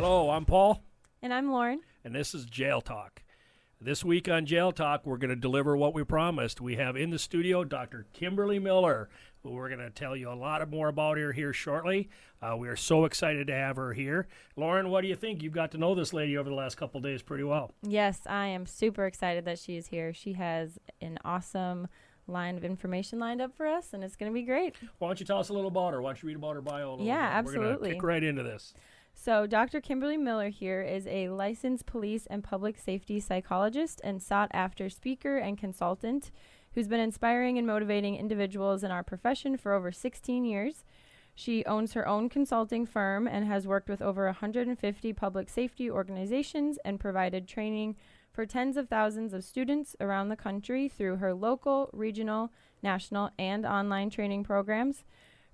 Hello, I'm Paul. And I'm Lauren. And this is JailTalk. This week on JailTalk, we're going to deliver what we promised. We have in the studio Dr. Kimberly Miller, who we're going to tell you a lot more about her here shortly. We are so excited to have her here. Lauren, what do you think? You've got to know this lady over the last couple of days pretty well. Yes, I am super excited that she is here. She has an awesome line of information lined up for us, and it's going to be great. Why don't you tell us a little about her? Why don't you read about her bio a little bit? Absolutely. We're going to kick right into this. So Dr. Kimberly Miller here is a licensed police and public safety psychologist and sought-after speaker and consultant who's been inspiring and motivating individuals in our profession for over 16 years. She owns her own consulting firm and has worked with over 150 public safety organizations and provided training for tens of thousands of students around the country through her local, regional, national, and online training programs.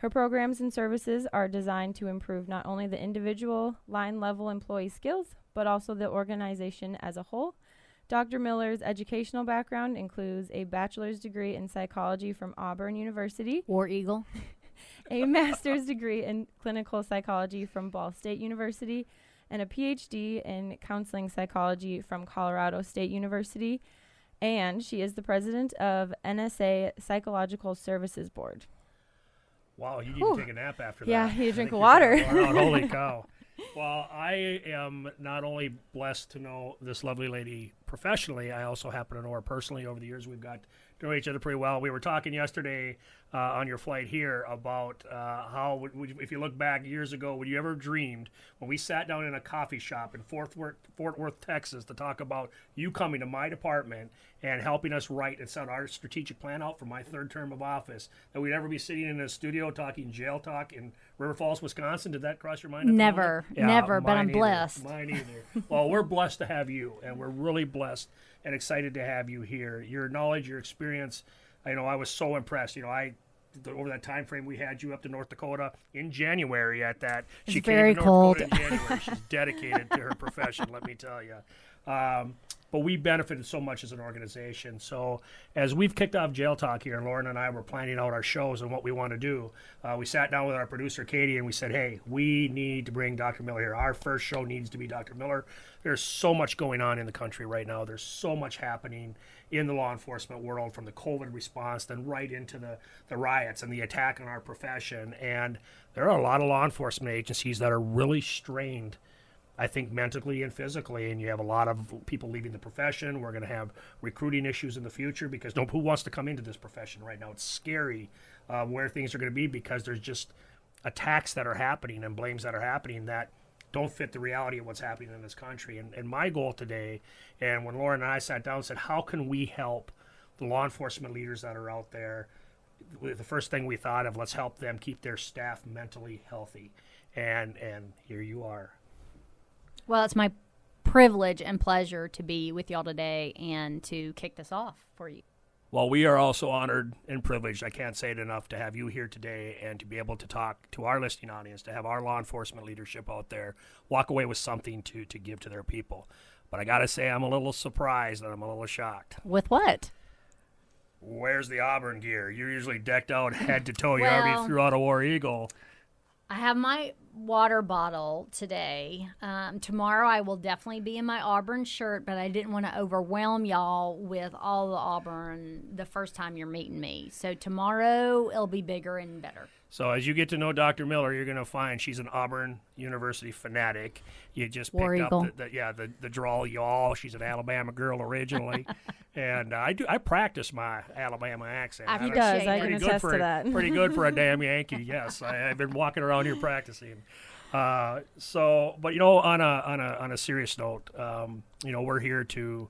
Her programs and services are designed to improve not only the individual line-level employee skills, but also the organization as a whole. Dr. Miller's educational background includes a bachelor's degree in psychology from Auburn University, War Eagle, a master's degree in clinical psychology from Ball State University, and a PhD in counseling psychology from Colorado State University. And she is the president of NSA Psychological Services Board. Wow, you need to take a nap after that. Yeah, you drink water. Holy cow. Well, I am not only blessed to know this lovely lady professionally, I also happen to know her personally. Over the years, we've got to know each other pretty well. We were talking yesterday on your flight here about how, if you look back years ago, would you ever dreamed when we sat down in a coffee shop in Fort Worth, Texas, to talk about you coming to my department and helping us write and set our strategic plan out for my third term of office, that we'd ever be sitting in a studio talking jail talk in River Falls, Wisconsin? Did that cross your mind? Never, but I'm blessed. Mine either. Well, we're blessed to have you, and we're really blessed and excited to have you here. Your knowledge, your experience, I was so impressed. Over that time frame, we had you up to North Dakota in January at that. It's very cold. North Dakota in January. She's dedicated to her profession, let me tell you. But we benefited so much as an organization. So as we've kicked off Jail Talk here, and Lauren and I were planning out our shows and what we want to do, we sat down with our producer, Katie, and we said, hey, we need to bring Dr. Miller here. Our first show needs to be Dr. Miller. There's so much going on in the country right now. There's so much happening in the law enforcement world, from the COVID response, then right into the riots and the attack on our profession. And there are a lot of law enforcement agencies that are really strained, I think, mentally and physically, and you have a lot of people leaving the profession. We're going to have recruiting issues in the future because who wants to come into this profession right now? It's scary where things are going to be, because there's just attacks that are happening and blames that are happening that don't fit the reality of what's happening in this country. And my goal today, and when Lauren and I sat down and said, how can we help the law enforcement leaders that are out there? The first thing we thought of, let's help them keep their staff mentally healthy. And here you are. Well, it's my privilege and pleasure to be with y'all today and to kick this off for you. Well, we are also honored and privileged, I can't say it enough, to have you here today and to be able to talk to our listening audience, to have our law enforcement leadership out there walk away with something to give to their people. But I got to say, I'm a little surprised and I'm a little shocked. With what? Where's the Auburn gear? You're usually decked out head to toe. You already threw out a War Eagle. I have my water bottle today. Tomorrow I will definitely be in my Auburn shirt, but I didn't want to overwhelm y'all with all the Auburn the first time you're meeting me. So tomorrow it'll be bigger and better. So as you get to know Dr. Miller, you're going to find she's an Auburn University fanatic. You just War picked Eagle. up the drawl, y'all. She's an Alabama girl originally. And I practice my Alabama accent. He does. I can attest to that. Pretty good for a damn Yankee, yes. I've been walking around here practicing. But on a serious note, we're here to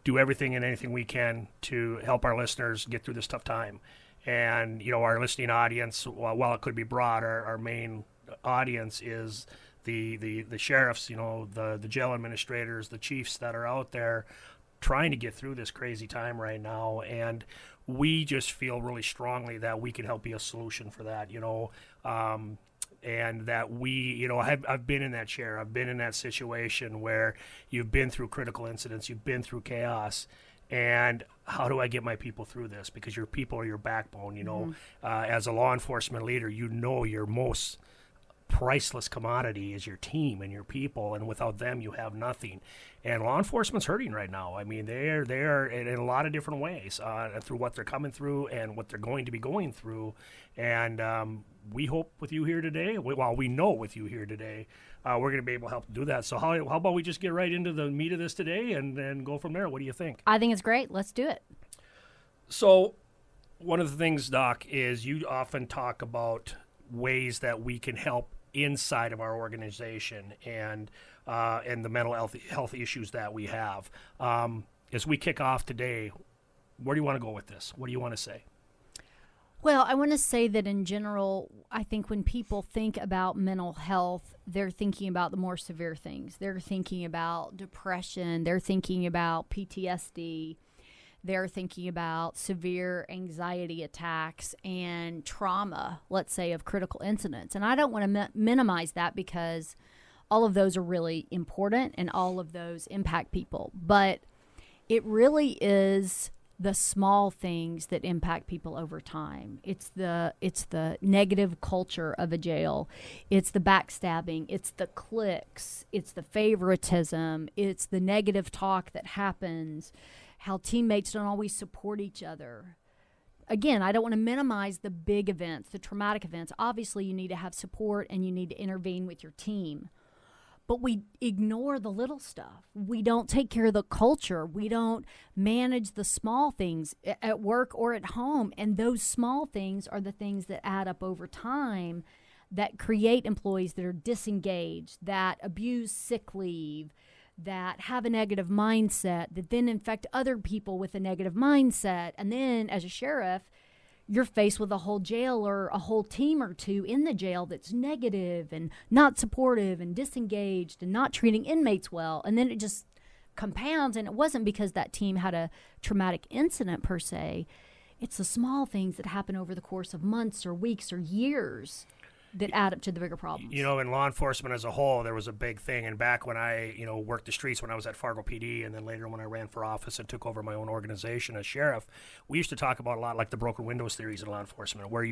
do everything and anything we can to help our listeners get through this tough time. And, our listening audience, while it could be broad, our main audience is the sheriffs, the jail administrators, the chiefs that are out there trying to get through this crazy time right now. And we just feel really strongly that we can help be a solution for that, and that I've been in that chair. I've been in that situation where you've been through critical incidents, you've been through chaos. And how do I get my people through this? Because your people are your backbone, As a law enforcement leader, your most priceless commodity is your team and your people, and without them you have nothing. And law enforcement's hurting right now. I mean, they're in a lot of different ways through what they're coming through and what they're going to be going through. And we hope with you here today, we know with you here today, we're going to be able to help do that. So how about we just get right into the meat of this today and go from there? What do you think? I think it's great. Let's do it. So one of the things, Doc, is you often talk about ways that we can help inside of our organization and the mental health issues that we have. As we kick off today, where do you want to go with this? What do you want to say? Well, I want to say that in general, I think when people think about mental health, they're thinking about the more severe things. They're thinking about depression. They're thinking about PTSD. They're thinking about severe anxiety attacks and trauma, let's say, of critical incidents. And I don't want to minimize that, because all of those are really important and all of those impact people. But it really is the small things that impact people over time. It's the negative culture of a jail. It's the backstabbing. It's the cliques. It's the favoritism. It's the negative talk that happens. How teammates don't always support each other. Again, I don't want to minimize the big events, the traumatic events. Obviously, you need to have support and you need to intervene with your team. But we ignore the little stuff. We don't take care of the culture. We don't manage the small things at work or at home. And those small things are the things that add up over time that create employees that are disengaged, that abuse sick leave, that have a negative mindset, that then infect other people with a negative mindset. And then as a sheriff, you're faced with a whole jail or a whole team or two in the jail that's negative and not supportive and disengaged and not treating inmates well. And then it just compounds. And it wasn't because that team had a traumatic incident per se. It's the small things that happen over the course of months or weeks or years that add up to the bigger problems. You know, in law enforcement as a whole, there was a big thing. And back when I, worked the streets when I was at Fargo PD, and then later when I ran for office and took over my own organization as sheriff, we used to talk about a lot like the broken windows theories in law enforcement, where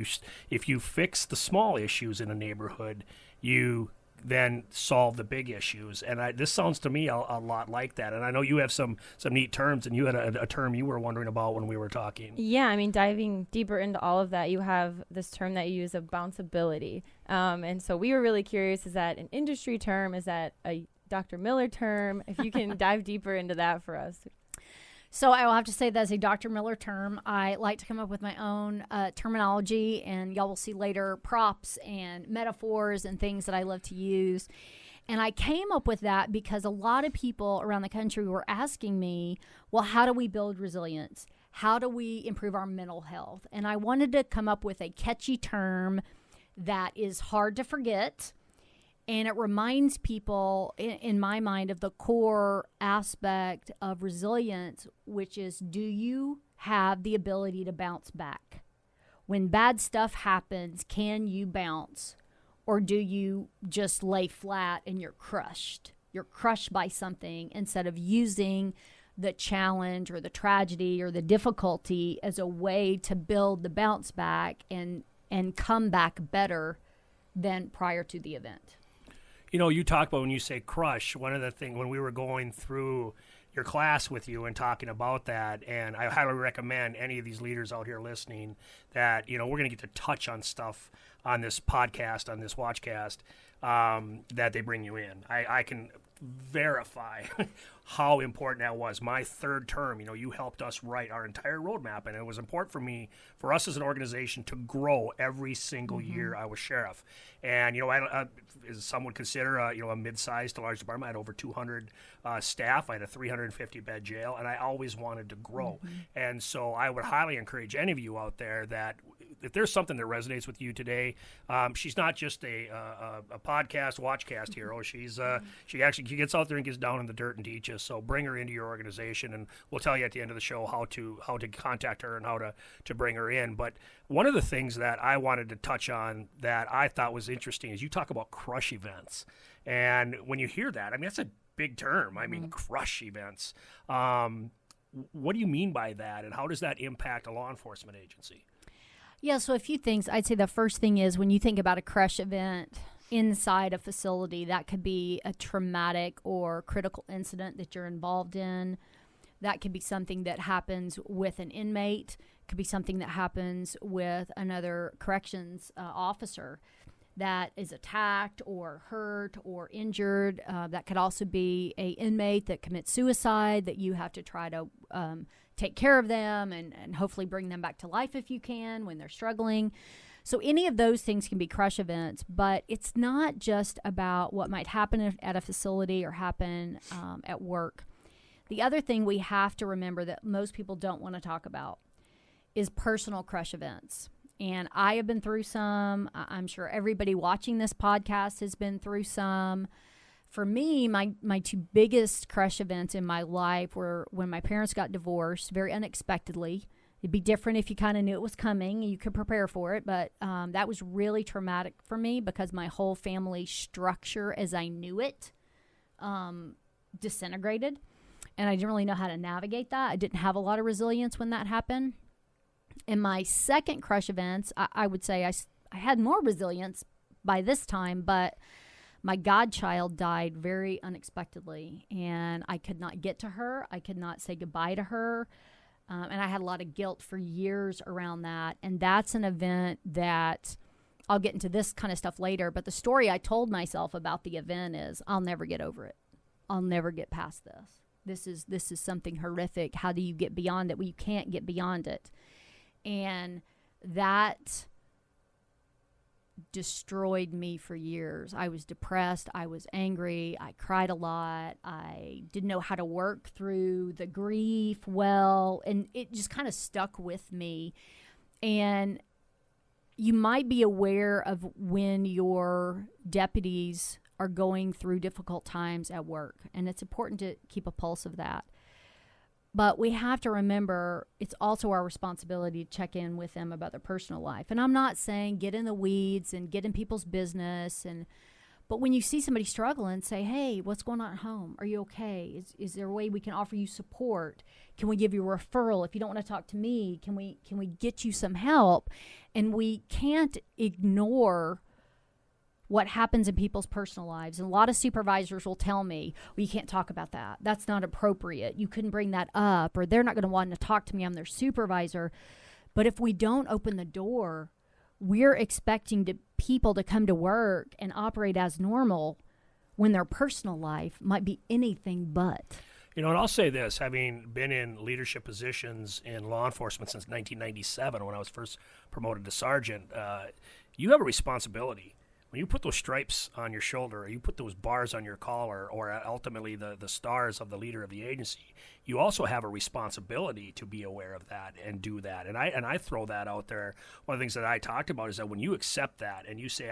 if you fix the small issues in a neighborhood, you then solve the big issues. And this sounds to me a lot like that. And I know you have some neat terms, and you had a term you were wondering about when we were talking. Yeah, I mean, diving deeper into all of that, you have this term that you use of bounceability. And so we were really curious, is that an industry term? Is that a Dr. Miller term? If you can dive deeper into that for us. So I will have to say that's a Dr. Miller term. I like to come up with my own terminology, and y'all will see later props and metaphors and things that I love to use. And I came up with that because a lot of people around the country were asking me, well, how do we build resilience? How do we improve our mental health? And I wanted to come up with a catchy term that is hard to forget. And it reminds people, in my mind, of the core aspect of resilience, which is, do you have the ability to bounce back? When bad stuff happens, can you bounce? Or do you just lay flat and you're crushed? You're crushed by something instead of using the challenge or the tragedy or the difficulty as a way to build the bounce back and come back better than prior to the event. You talk about when you say crush, one of the things when we were going through your class with you and talking about that, and I highly recommend any of these leaders out here listening that, we're going to get to touch on stuff on this podcast, on this watchcast, that they bring you in. I can verify how important that was. My third term, you helped us write our entire roadmap, and it was important for us as an organization to grow every single year I was sheriff. And, as some would consider, a mid-sized to large department, I had over 200 staff. I had a 350-bed jail, and I always wanted to grow. And so I would highly encourage any of you out there that if there's something that resonates with you today, she's not just a podcast, watchcast hero. She gets out there and gets down in the dirt and teaches. So bring her into your organization, and we'll tell you at the end of the show how to contact her and how to bring her in. But one of the things that I wanted to touch on that I thought was interesting is you talk about crush events. And when you hear that, I mean, that's a big term. I mean, crush events. What do you mean by that, and how does that impact a law enforcement agency? Yeah, so a few things. I'd say the first thing is when you think about a crush event, inside a facility. That could be a traumatic or critical incident that you're involved in. That could be something that happens with an inmate. It could be something that happens with another corrections officer that is attacked or hurt or injured. That could also be a inmate that commits suicide, that you have to try to take care of them and hopefully bring them back to life if you can when they're struggling. So any of those things can be crush events, but it's not just about what might happen at a facility or happen at work. The other thing we have to remember that most people don't want to talk about is personal crush events. And I have been through some. I'm sure everybody watching this podcast has been through some. For me, my two biggest crush events in my life were when my parents got divorced, very unexpectedly. It'd be different if you kind of knew it was coming and you could prepare for it. But that was really traumatic for me because my whole family structure as I knew it disintegrated. And I didn't really know how to navigate that. I didn't have a lot of resilience when that happened. In my second crush events, I would say I had more resilience by this time, but my godchild died very unexpectedly, and I could not get to her. I could not say goodbye to her, and I had a lot of guilt for years around that, and that's an event that I'll get into this kind of stuff later, but the story I told myself about the event is I'll never get over it. I'll never get past this. This is something horrific. How do you get beyond it? Well, you can't get beyond it. And that destroyed me for years. I was depressed. I was angry. I cried a lot. I didn't know how to work through the grief well. And it just kind of stuck with me. And you might be aware of when your deputies are going through difficult times at work. And it's important to keep a pulse of that. But we have to remember it's also our responsibility to check in with them about their personal life. And I'm not saying get in the weeds and get in people's business. But when you see somebody struggling, say, hey, what's going on at home? Are you okay? Is there a way we can offer you support? Can we give you a referral? If you don't want to talk to me, can we get you some help? And we can't ignore what happens in people's personal lives. And a lot of supervisors will tell me, well, you can't talk about that. That's not appropriate. You couldn't bring that up, or they're not going to want to talk to me. I'm their supervisor. But if we don't open the door, we're expecting people to come to work and operate as normal when their personal life might be anything but. You know, and I'll say this, having been in leadership positions in law enforcement since 1997, when I was first promoted to sergeant, you have a responsibility. When you put those stripes on your shoulder, or you put those bars on your collar, or ultimately the stars of the leader of the agency, you also have a responsibility to be aware of that and do that. And I throw that out there. One of the things that I talked about is that when you accept that and you say,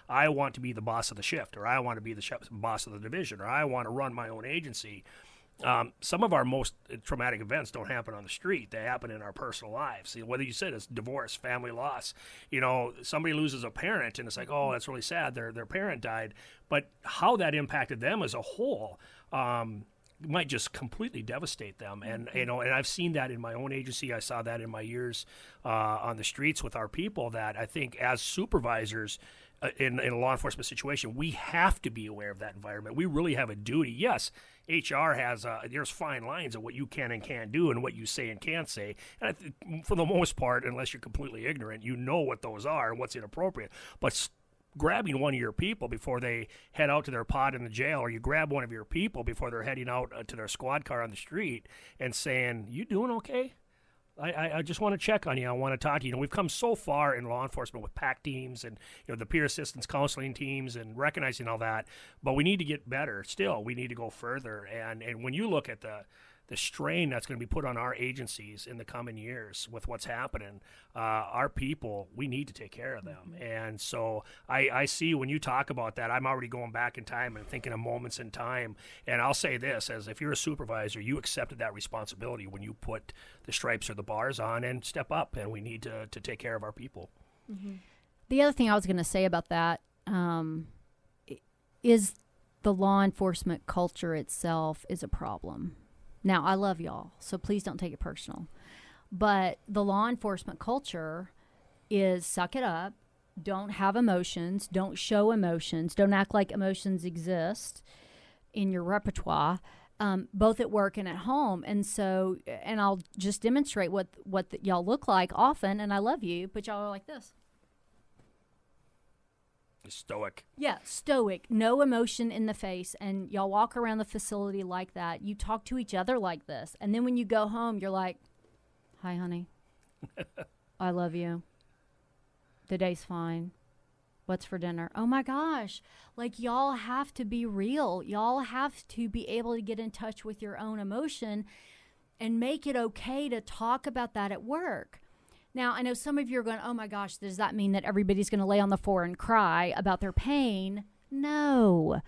I want to be the boss of the shift, or I want to be the boss of the division, or I want to run my own agency, some of our most traumatic events don't happen on the street. They happen in our personal lives. Whether you said it's divorce, family loss, somebody loses a parent and it's like, oh, that's really sad. Their parent died. But how that impacted them as a whole might just completely devastate them. And and I've seen that in my own agency. I saw that in my years on the streets with our people, that I think as supervisors in a law enforcement situation, we have to be aware of that environment. We really have a duty. Yes, HR has, there's fine lines of what you can and can't do and what you say and can't say. And for the most part, unless you're completely ignorant, you know what those are and what's inappropriate. But grabbing one of your people before they head out to their pod in the jail, or you grab one of your people before they're heading out to their squad car on the street and saying, you doing okay? I just want to check on you. I want to talk to you. We've come so far in law enforcement with PAC teams and the peer assistance counseling teams and recognizing all that, but we need to get better. Still, we need to go further. And when you look at the strain that's going to be put on our agencies in the coming years with what's happening, our people, we need to take care of them. And so I see when you talk about that, I'm already going back in time and thinking of moments in time. And I'll say this, as if you're a supervisor, you accepted that responsibility when you put the stripes or the bars on and step up, and we need to take care of our people. Mm-hmm. The other thing I was going to say about that is the law enforcement culture itself is a problem. Now, I love y'all, so please don't take it personal. But the law enforcement culture is suck it up, don't have emotions, don't show emotions, don't act like emotions exist in your repertoire, both at work and at home. And so, and I'll just demonstrate what y'all look like often, and I love you, but y'all are like this. Stoic. Yeah, stoic, no emotion in the face, and y'all walk around the facility like that. You talk to each other like this, and then when you go home, you're like, hi, honey. I love you. The day's fine. What's for dinner? Oh my gosh. Like, y'all have to be real. Y'all have to be able to get in touch with your own emotion and make it okay to talk about that at work. Now, I know some of you are going, oh my gosh, does that mean that everybody's going to lay on the floor and cry about their pain? No.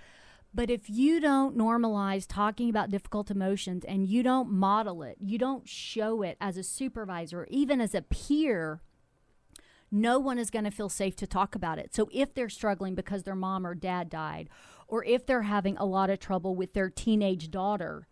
But if you don't normalize talking about difficult emotions and you don't model it, you don't show it as a supervisor, even as a peer, no one is going to feel safe to talk about it. So if they're struggling because their mom or dad died, or if they're having a lot of trouble with their teenage daughter,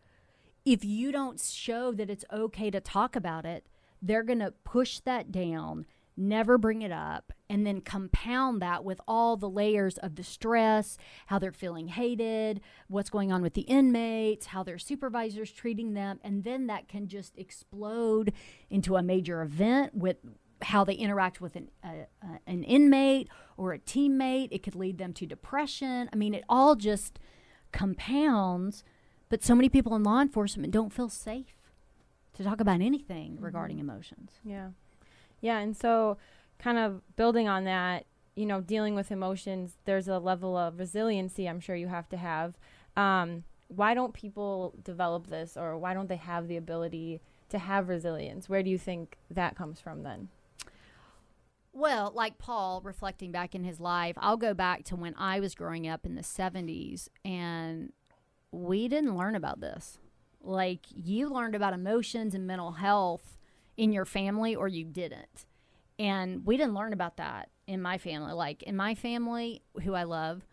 if you don't show that it's okay to talk about it, they're going to push that down, never bring it up, and then compound that with all the layers of the stress, how they're feeling hated, what's going on with the inmates, how their supervisor's treating them, and then that can just explode into a major event with how they interact with an inmate or a teammate. It could lead them to depression. I mean, it all just compounds, but so many people in law enforcement don't feel safe to talk about anything regarding emotions. Yeah. Yeah. And so kind of building on that, you know, dealing with emotions, there's a level of resiliency I'm sure you have to have. Why don't people develop this, or why don't they have the ability to have resilience? Where do you think that comes from then? Well, like Paul, reflecting back in his life, I'll go back to when I was growing up in the 70s, and we didn't learn about this. Like, you learned about emotions and mental health in your family, or you didn't. And we didn't learn about that in my family. Like, in my family, who I love,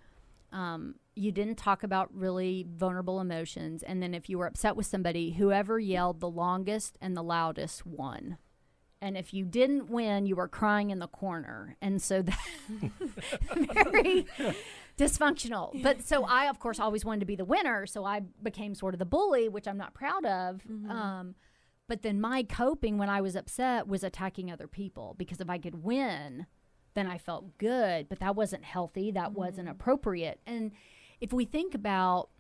you didn't talk about really vulnerable emotions. And then if you were upset with somebody, whoever yelled the longest and the loudest won. And if you didn't win, you were crying in the corner. And so that very dysfunctional. But so I, of course, always wanted to be the winner. So I became sort of the bully, which I'm not proud of. Mm-hmm. But then my coping when I was upset was attacking other people, because if I could win, then I felt good. But that wasn't healthy. That wasn't appropriate. And if we think about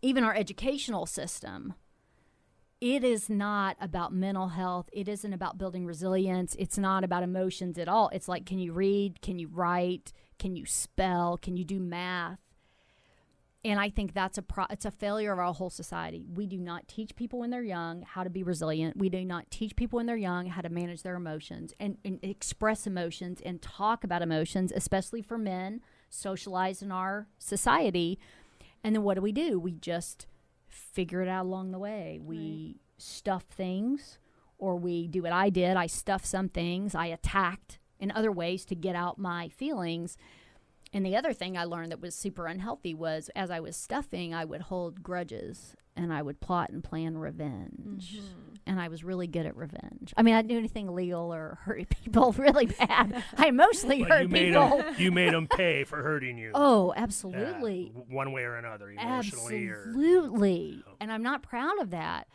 even our educational system, it is not about mental health. It isn't about building resilience. It's not about emotions at all. It's like, can you read? Can you write? Can you spell? Can you do math? And I think that's it's a failure of our whole society. We do not teach people when they're young how to be resilient. We do not teach people when they're young how to manage their emotions and express emotions and talk about emotions, especially for men socialized in our society. And then what do? We just figure it out along the way. We stuff things, or we do what I did. I stuffed some things. I attacked in other ways to get out my feelings. And the other thing I learned that was super unhealthy was, as I was stuffing, I would hold grudges and I would plot and plan revenge. And I was really good at revenge. I mean, I didn't do anything illegal or hurt people really bad. I emotionally hurt people. You made them pay for hurting you. Oh, absolutely. One way or another, emotionally. Absolutely. And I'm not proud of that.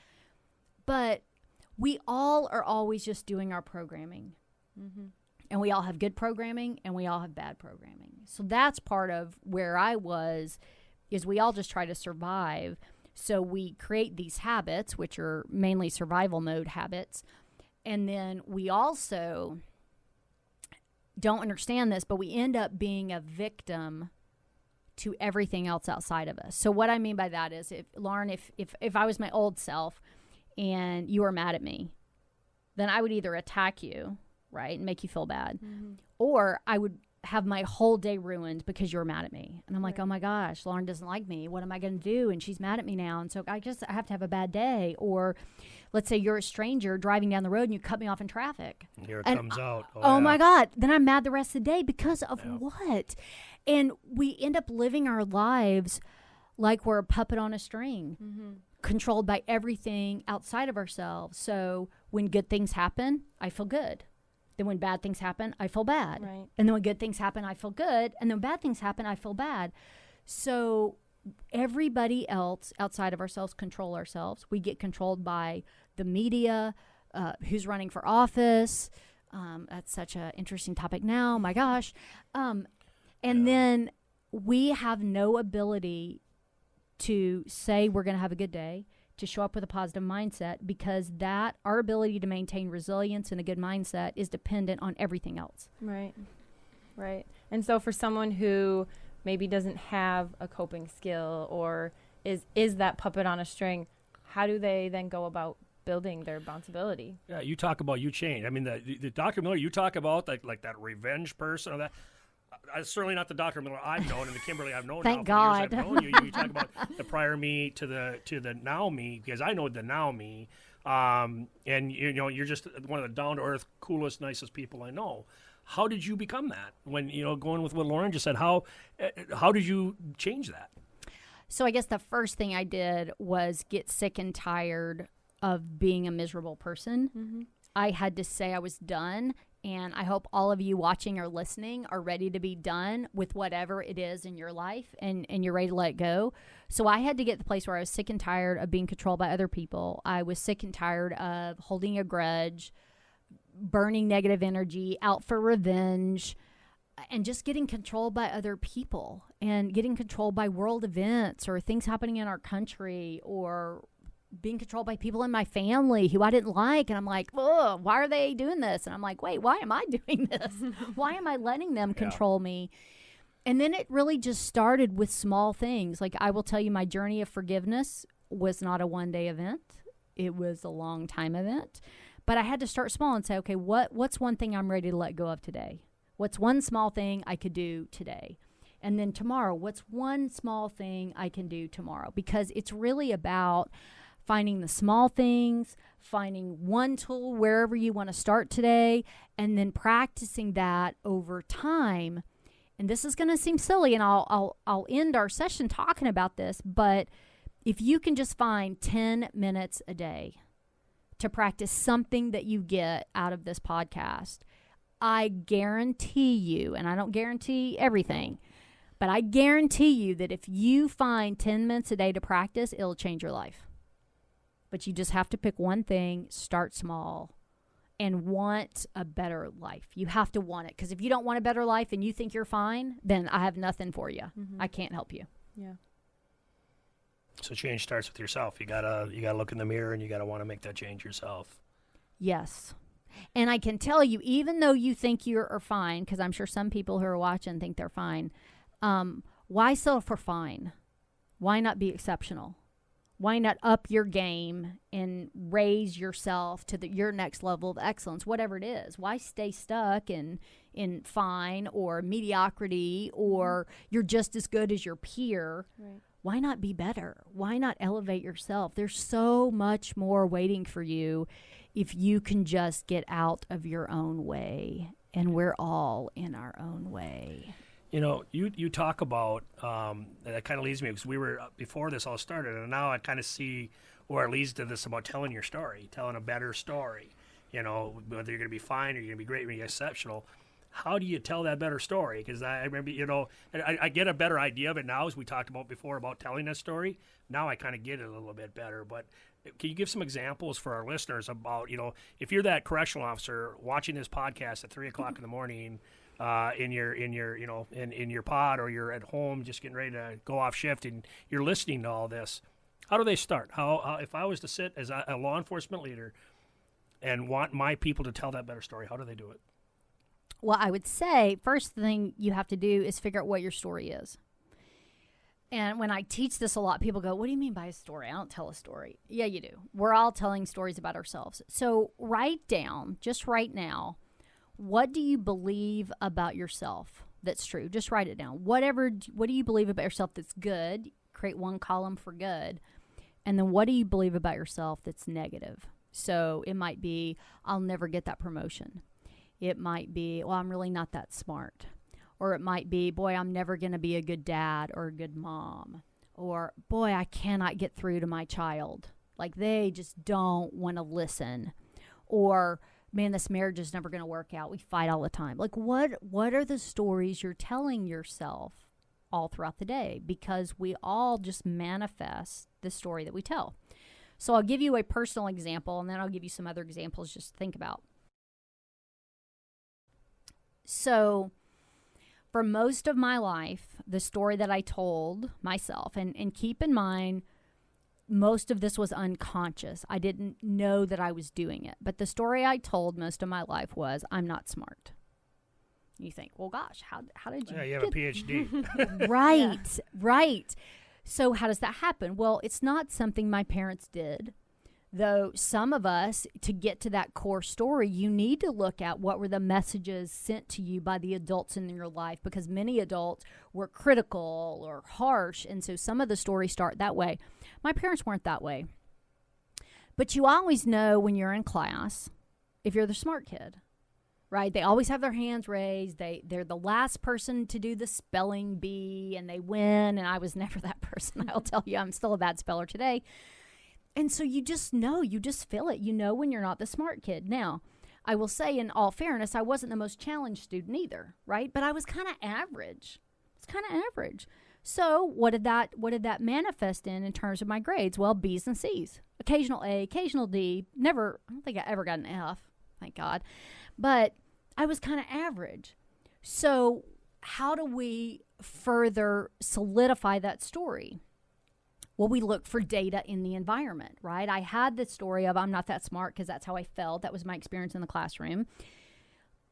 But we all are always just doing our programming. And we all have good programming and we all have bad programming. So that's part of where I was, is we all just try to survive. So we create these habits, which are mainly survival mode habits. And then we also don't understand this, but we end up being a victim to everything else outside of us. So what I mean by that is, Lauren, if I was my old self and you were mad at me, then I would either attack you, right, and make you feel bad, or I would have my whole day ruined because you were mad at me. And I'm like, oh my gosh, Lauren doesn't like me. What am I going to do? And she's mad at me now. And so I guess I have to have a bad day. Or let's say you're a stranger driving down the road and you cut me off in traffic. Here it comes out. Oh my God. Then I'm mad the rest of the day because of what? And we end up living our lives like we're a puppet on a string, controlled by everything outside of ourselves. So when good things happen, I feel good. Then when bad things happen, I feel bad. Right. And then when good things happen, I feel good. And then when bad things happen, I feel bad. So everybody else outside of ourselves control ourselves. We get controlled by the media, who's running for office. That's such an interesting topic now. My gosh. Then we have no ability to say we're going to have a good day, to show up with a positive mindset, because our ability to maintain resilience and a good mindset is dependent on everything else. Right. And so for someone who maybe doesn't have a coping skill or is that puppet on a string, how do they then go about building their bounceability? Yeah, you talk about you change. I mean, the Dr. Miller you talk about, like that revenge person or that. Certainly not the Dr. Miller I've known and the Kimberly I've known. Thank now for God. years I've known you. You talk about the prior me to the now me, because I know the now me, and you're just one of the down to earth, coolest, nicest people I know. How did you become that? When going with what Lauren just said, how did you change that? So I guess the first thing I did was get sick and tired of being a miserable person. Mm-hmm. I had to say I was done. And I hope all of you watching or listening are ready to be done with whatever it is in your life and you're ready to let it go. So I had to get to the place where I was sick and tired of being controlled by other people. I was sick and tired of holding a grudge, burning negative energy, out for revenge, and just getting controlled by other people and getting controlled by world events or things happening in our country, or being controlled by people in my family who I didn't like. And I'm like, oh, why are they doing this? And I'm like, wait, why am I doing this? Why am I letting them control me? And then it really just started with small things. Like, I will tell you, my journey of forgiveness was not a one-day event. It was a long time event. But I had to start small and say, okay, what's one thing I'm ready to let go of today? What's one small thing I could do today? And then tomorrow, what's one small thing I can do tomorrow? Because it's really about finding the small things, finding one tool wherever you want to start today, and then practicing that over time. And this is going to seem silly, and I'll end our session talking about this, but if you can just find 10 minutes a day to practice something that you get out of this podcast, I guarantee you, and I don't guarantee everything, but I guarantee you that if you find 10 minutes a day to practice, it'll change your life. But you just have to pick one thing, start small, and want a better life. You have to want it. Because if you don't want a better life and you think you're fine, then I have nothing for you. Mm-hmm. I can't help you. Yeah. So change starts with yourself. You gotta look in the mirror and you gotta want to make that change yourself. Yes. And I can tell you, even though you think you're fine, because I'm sure some people who are watching think they're fine, why settle for fine? Why not be exceptional? Why not up your game and raise yourself to your next level of excellence, whatever it is? Why stay stuck in fine or mediocrity, or you're just as good as your peer? Right. Why not be better? Why not elevate yourself? There's so much more waiting for you if you can just get out of your own way. And we're all in our own way. You talk about, that kind of leads me, because we were, before this all started, and now I kind of see where it leads to this about telling your story, telling a better story. Whether you're going to be fine or you're going to be great or you're exceptional. How do you tell that better story? Because I remember, I get a better idea of it now, as we talked about before, about telling that story. Now I kind of get it a little bit better. But can you give some examples for our listeners about, if you're that correctional officer watching this podcast at 3 o'clock in the morning, in your pod, or you're at home just getting ready to go off shift and you're listening to all this, how do they start? How if I was to sit as a law enforcement leader and want my people to tell that better story, how do they do it? Well, I would say first thing you have to do is figure out what your story is. And when I teach this a lot, people go, what do you mean by a story? I don't tell a story. Yeah, you do. We're all telling stories about ourselves. So write down, just right now, what do you believe about yourself that's true? Just write it down. What do you believe about yourself that's good? Create one column for good. And then what do you believe about yourself that's negative? So it might be, I'll never get that promotion. It might be, well, I'm really not that smart. Or it might be, boy, I'm never going to be a good dad or a good mom. Or, boy, I cannot get through to my child. Like, they just don't want to listen. Or man, this marriage is never going to work out. We fight all the time. Like, what are the stories you're telling yourself all throughout the day? Because we all just manifest the story that we tell. So I'll give you a personal example, and then I'll give you some other examples just to think about. So for most of my life, the story that I told myself, and keep in mind, most of this was unconscious. I didn't know that I was doing it. But the story I told most of my life was, I'm not smart. You think, well, gosh, how did you? Yeah, you have a PhD. Right, right. So how does that happen? Well, it's not something my parents did. Though some of us, to get to that core story, you need to look at what were the messages sent to you by the adults in your life, because many adults were critical or harsh. And so some of the stories start that way. My parents weren't that way. But you always know when you're in class if you're the smart kid, right? They always have their hands raised. They're the last person to do the spelling bee, and they win. And I was never that person. I'll tell you, I'm still a bad speller today. And so you just know, you just feel it. You know when you're not the smart kid. Now, I will say in all fairness, I wasn't the most challenged student either, right? But I was kind of average. It's kind of average. So what did that manifest in terms of my grades? Well, B's and C's. Occasional A, occasional D. I don't think I ever got an F, thank God. But I was kind of average. So how do we further solidify that story? Well, we look for data in the environment, right? I had the story of I'm not that smart because that's how I felt. That was my experience in the classroom.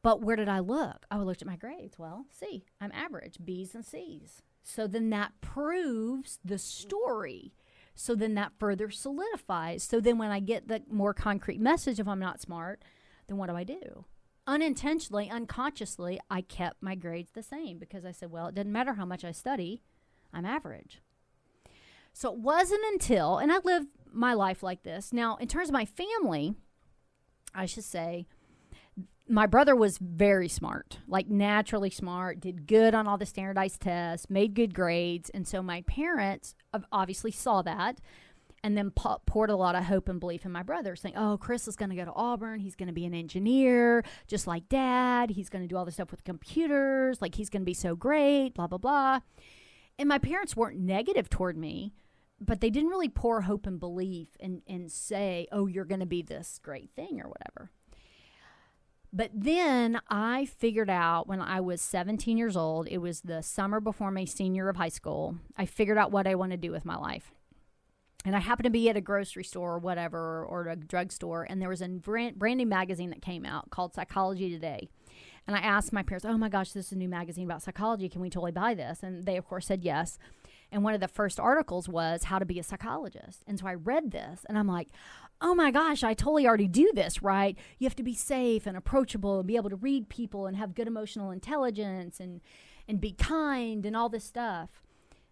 But where did I look? I looked at my grades. Well, C, I'm average, B's and C's. So then that proves the story. So then that further solidifies. So then when I get the more concrete message of I'm not smart, then what do? Unintentionally, unconsciously, I kept my grades the same because I said, well, it doesn't matter how much I study, I'm average. So it wasn't until, and I lived my life like this. Now, in terms of my family, I should say, my brother was very smart, like naturally smart, did good on all the standardized tests, made good grades. And so my parents obviously saw that and then poured a lot of hope and belief in my brother, saying, oh, Chris is going to go to Auburn. He's going to be an engineer, just like Dad. He's going to do all this stuff with computers. Like, he's going to be so great, blah, blah, blah. And my parents weren't negative toward me, but they didn't really pour hope and belief and say, oh, you're going to be this great thing or whatever. But then I figured out when I was 17 years old, it was the summer before my senior of high school, I figured out what I want to do with my life. And I happened to be at a grocery store or whatever, or a drugstore, and there was a brand new magazine that came out called Psychology Today. And I asked my parents, oh my gosh, this is a new magazine about psychology. Can we totally buy this? And they, of course, said yes. And one of the first articles was how to be a psychologist. And so I read this, and I'm like, oh my gosh, I totally already do this, right? You have to be safe and approachable and be able to read people and have good emotional intelligence and be kind and all this stuff.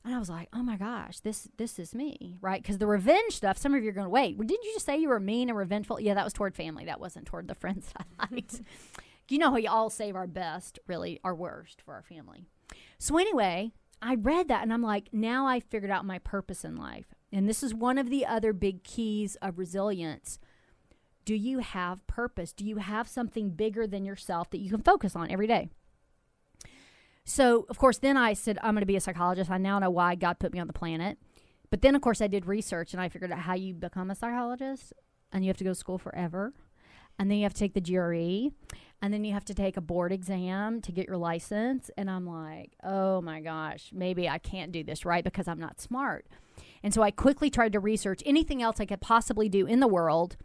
And I was like, oh my gosh, this is me, right? Because the revenge stuff, some of you are going, wait, did you just say you were mean and revengeful? Yeah, that was toward family. That wasn't toward the friends I liked. You know how we all save our best, really, our worst for our family. So anyway, I read that and I'm like, now I figured out my purpose in life. And this is one of the other big keys of resilience. Do you have purpose? Do you have something bigger than yourself that you can focus on every day? So, of course, then I said, I'm going to be a psychologist. I now know why God put me on the planet. But then, of course, I did research and I figured out how you become a psychologist. And you have to go to school forever. And then you have to take the GRE. And then you have to take a board exam to get your license. And I'm like, oh my gosh, maybe I can't do this, right? Because I'm not smart. And so I quickly tried to research anything else I could possibly do in the world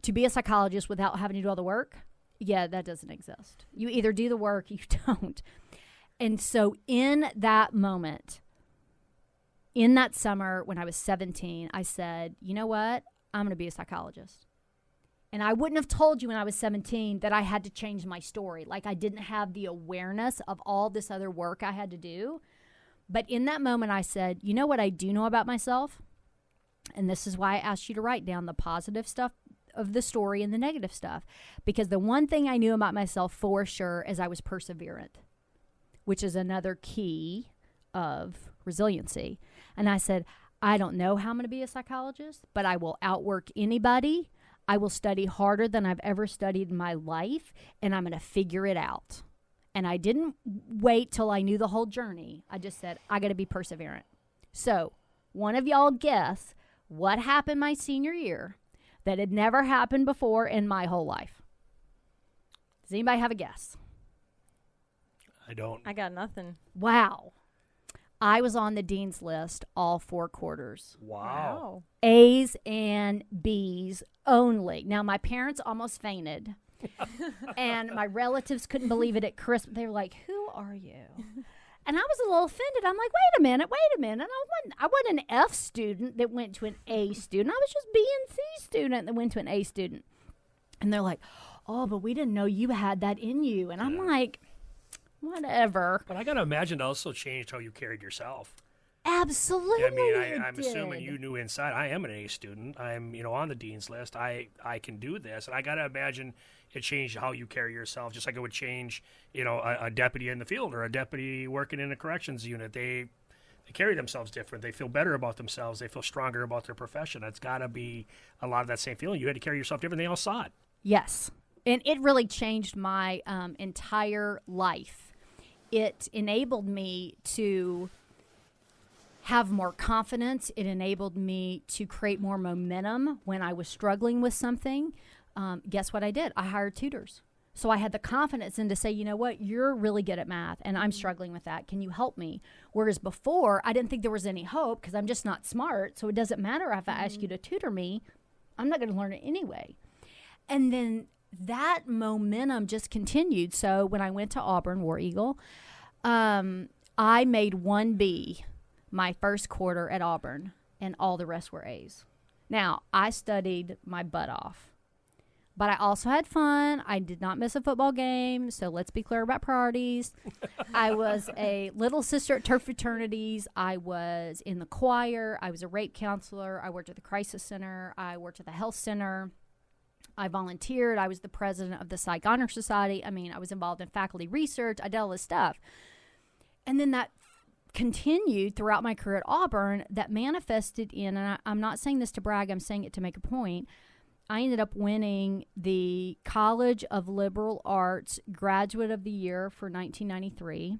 to be a psychologist without having to do all the work. Yeah, that doesn't exist. You either do the work, you don't. And so in that moment, in that summer when I was 17, I said, you know what? I'm going to be a psychologist. And I wouldn't have told you when I was 17 that I had to change my story. Like, I didn't have the awareness of all this other work I had to do. But in that moment, I said, you know what I do know about myself? And this is why I asked you to write down the positive stuff of the story and the negative stuff. Because the one thing I knew about myself for sure is I was perseverant, which is another key of resiliency. And I said, I don't know how I'm going to be a psychologist, but I will outwork anybody. I will study harder than I've ever studied in my life, and I'm going to figure it out. And I didn't wait till I knew the whole journey. I just said, I got to be perseverant. So, one of y'all guess what happened my senior year that had never happened before in my whole life. Does anybody have a guess? I don't. I got nothing. Wow. I was on the dean's list all 4 quarters. Wow. A's and B's only. Now, my parents almost fainted. And my relatives couldn't believe it at Christmas. They were like, who are you? And I was a little offended. I'm like, wait a minute. I wasn't an F student that went to an A student. I was just B and C student that went to an A student. And they're like, oh, but we didn't know you had that in you. And I'm like, whatever. But I got to imagine it also changed how you carried yourself. Absolutely. I mean, I'm did. assuming you knew inside, I am an A student. I'm, on the dean's list. I can do this. And I got to imagine it changed how you carry yourself, just like it would change, a deputy in the field or a deputy working in a corrections unit. They carry themselves different. They feel better about themselves. They feel stronger about their profession. That's got to be a lot of that same feeling. You had to carry yourself different. They all saw it. Yes. And it really changed my entire life. It enabled me to have more confidence. It enabled me to create more momentum when I was struggling with something. Guess what I did? I hired tutors. So I had the confidence in to say, you know what, you're really good at math and I'm struggling with that. Can you help me? Whereas before, I didn't think there was any hope because I'm just not smart. So it doesn't matter if I ask you to tutor me. I'm not going to learn it anyway. And then that momentum just continued. So when I went to Auburn, War Eagle, I made 1B my first quarter at Auburn, and all the rest were A's. Now, I studied my butt off, but I also had fun. I did not miss a football game, so let's be clear about priorities. I was a little sister at turf fraternities. I was in the choir. I was a rape counselor. I worked at the crisis center. I worked at the health center. I volunteered. I was the president of the Psych Honor Society. I mean, I was involved in faculty research. I did all this stuff. And then that continued throughout my career at Auburn, that manifested in, and I'm not saying this to brag, I'm saying it to make a point, I ended up winning the College of Liberal Arts Graduate of the Year for 1993.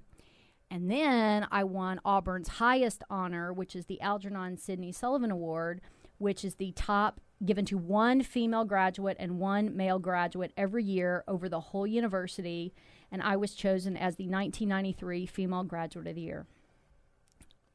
And then I won Auburn's highest honor, which is the Algernon Sidney Sullivan Award, which is the top given to one female graduate and one male graduate every year over the whole university. And I was chosen as the 1993 Female Graduate of the Year.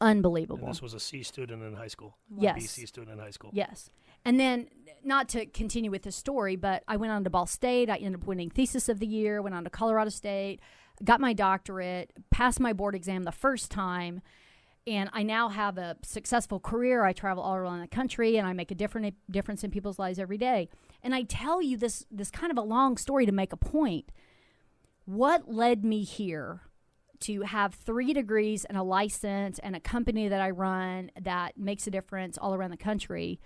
Unbelievable. And this was a C student in high school. Yes. A BC student in high school. Yes. And then, not to continue with the story, but I went on to Ball State. I ended up winning Thesis of the Year, went on to Colorado State, got my doctorate, passed my board exam the first time, and I now have a successful career. I travel all around the country, and I make a difference in people's lives every day. And I tell you this kind of a long story to make a point. What led me here to have 3 degrees and a license and a company that I run that makes a difference all around the country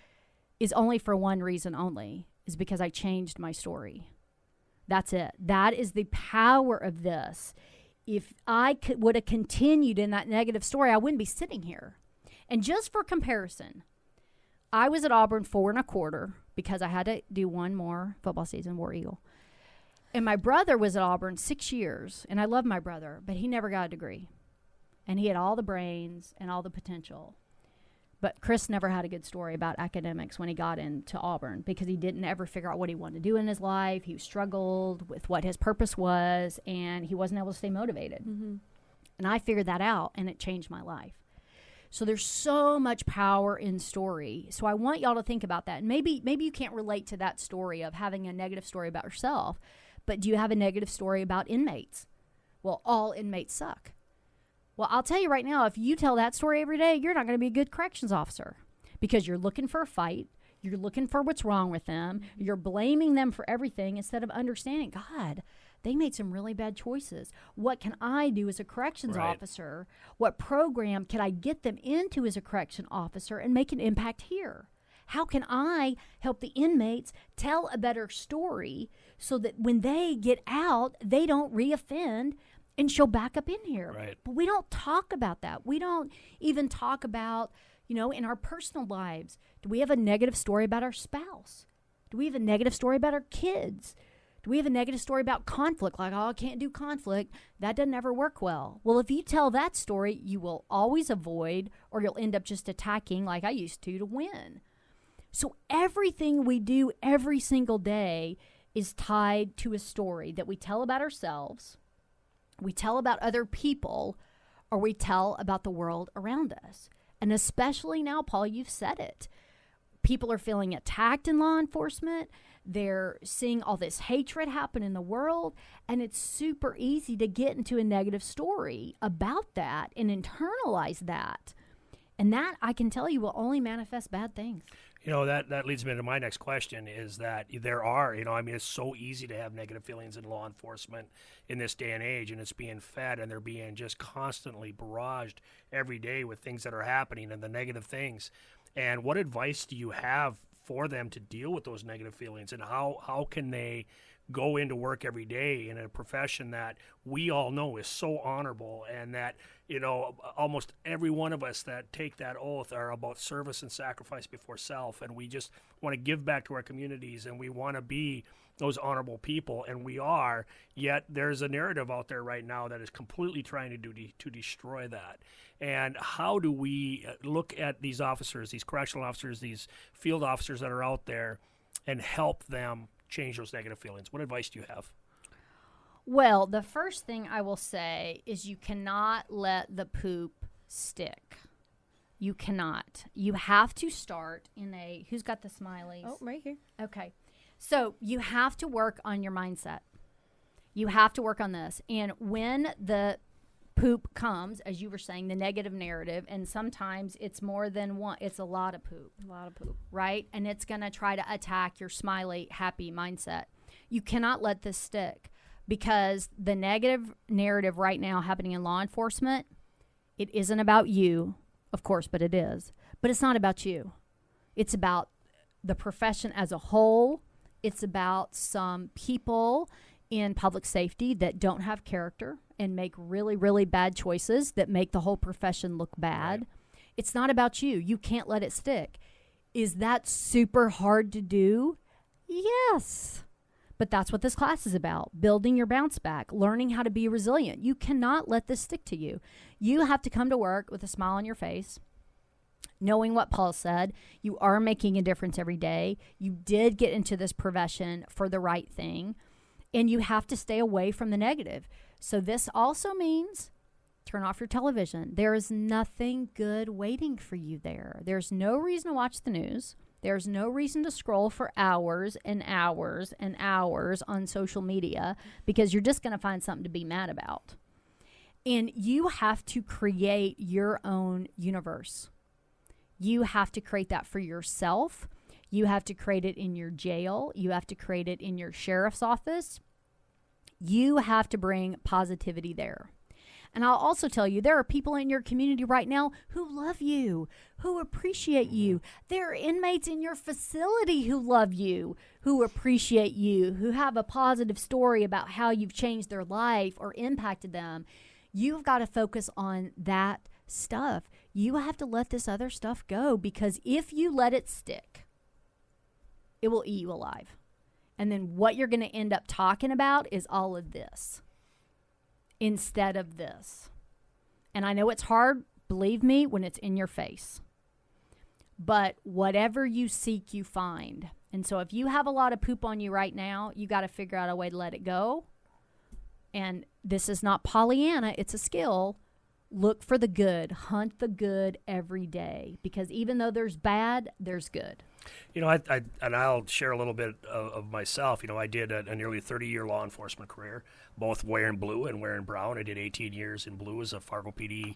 is only for one reason only, is because I changed my story. That's it. That is the power of this. If I would have continued in that negative story, I wouldn't be sitting here. And just for comparison, I was at Auburn 4 1/4 because I had to do one more football season, War Eagle. And my brother was at Auburn 6 years, and I love my brother, but he never got a degree. And he had all the brains and all the potential. But Chris never had a good story about academics when he got into Auburn because he didn't ever figure out what he wanted to do in his life. He struggled with what his purpose was, and he wasn't able to stay motivated. Mm-hmm. And I figured that out, and it changed my life. So there's so much power in story. So I want y'all to think about that. And maybe you can't relate to that story of having a negative story about yourself, but do you have a negative story about inmates? Well, all inmates suck. Well, I'll tell you right now, if you tell that story every day, you're not going to be a good corrections officer because you're looking for a fight. You're looking for what's wrong with them. You're blaming them for everything instead of understanding, God, they made some really bad choices. What can I do as a corrections officer? What program can I get them into as a correction officer and make an impact here? How can I help the inmates tell a better story so that when they get out, they don't reoffend and show back up in here? Right. But we don't talk about that. We don't even talk about, in our personal lives, do we have a negative story about our spouse? Do we have a negative story about our kids? Do we have a negative story about conflict? Like, oh, I can't do conflict. That doesn't ever work well. Well, if you tell that story, you will always avoid, or you'll end up just attacking like I used to win. So everything we do every single day is tied to a story that we tell about ourselves, we tell about other people, or we tell about the world around us. And especially now, Paul, you've said it. People are feeling attacked in law enforcement. They're seeing all this hatred happen in the world, and it's super easy to get into a negative story about that and internalize that. And that, I can tell you, will only manifest bad things. You know, that leads me to my next question is that there are, you know, I mean, it's so easy to have negative feelings in law enforcement in this day and age, and it's being fed, and they're being just constantly barraged every day with things that are happening and the negative things. And what advice do you have for them to deal with those negative feelings, and how can they go into work every day in a profession that we all know is so honorable, and that, you know, almost every one of us that take that oath are about service and sacrifice before self, and we just want to give back to our communities, and we want to be those honorable people, and we are, yet there's a narrative out there right now that is completely trying to destroy that. And how do we look at these officers, these correctional officers, these field officers that are out there, and help them change those negative feelings? What advice do you have? Well, the first thing I will say is you cannot let the poop stick. You cannot. You have to start in a, who's got the smileys? Oh, right here. Okay. So you have to work on your mindset. You have to work on this. And when the poop comes, as you were saying, the negative narrative, and sometimes it's more than one, it's a lot of poop. A lot of poop. Right? And it's going to try to attack your smiley, happy mindset. You cannot let this stick, because the negative narrative right now happening in law enforcement, it isn't about you, of course, but it is. But it's not about you. It's about the profession as a whole. It's about some people in public safety that don't have character and make really, really bad choices that make the whole profession look bad. Right. It's not about you. You can't let it stick. Is that super hard to do? Yes. But that's what this class is about, building your bounce back, learning how to be resilient. You cannot let this stick to you. You have to come to work with a smile on your face, knowing what Paul said. You are making a difference every day. You did get into this profession for the right thing, and you have to stay away from the negative. So this also means turn off your television. There is nothing good waiting for you there. There's no reason to watch the news. There's no reason to scroll for hours and hours and hours on social media, because you're just going to find something to be mad about. And you have to create your own universe. You have to create that for yourself. You have to create it in your jail. You have to create it in your sheriff's office. You have to bring positivity there. And I'll also tell you, there are people in your community right now who love you, who appreciate you. There are inmates in your facility who love you, who appreciate you, who have a positive story about how you've changed their life or impacted them. You've got to focus on that stuff. You have to let this other stuff go, because if you let it stick, it will eat you alive. And then what you're going to end up talking about is all of this instead of this. And I know it's hard, believe me, when it's in your face. But whatever you seek, you find. And so if you have a lot of poop on you right now, you got to figure out a way to let it go. And this is not Pollyanna, it's a skill. Look for the good. Hunt the good every day. Because even though there's bad, there's good. You know, I'll share a little bit of myself. You know, I did a nearly 30-year law enforcement career, both wearing blue and wearing brown. I did 18 years in blue as a Fargo PD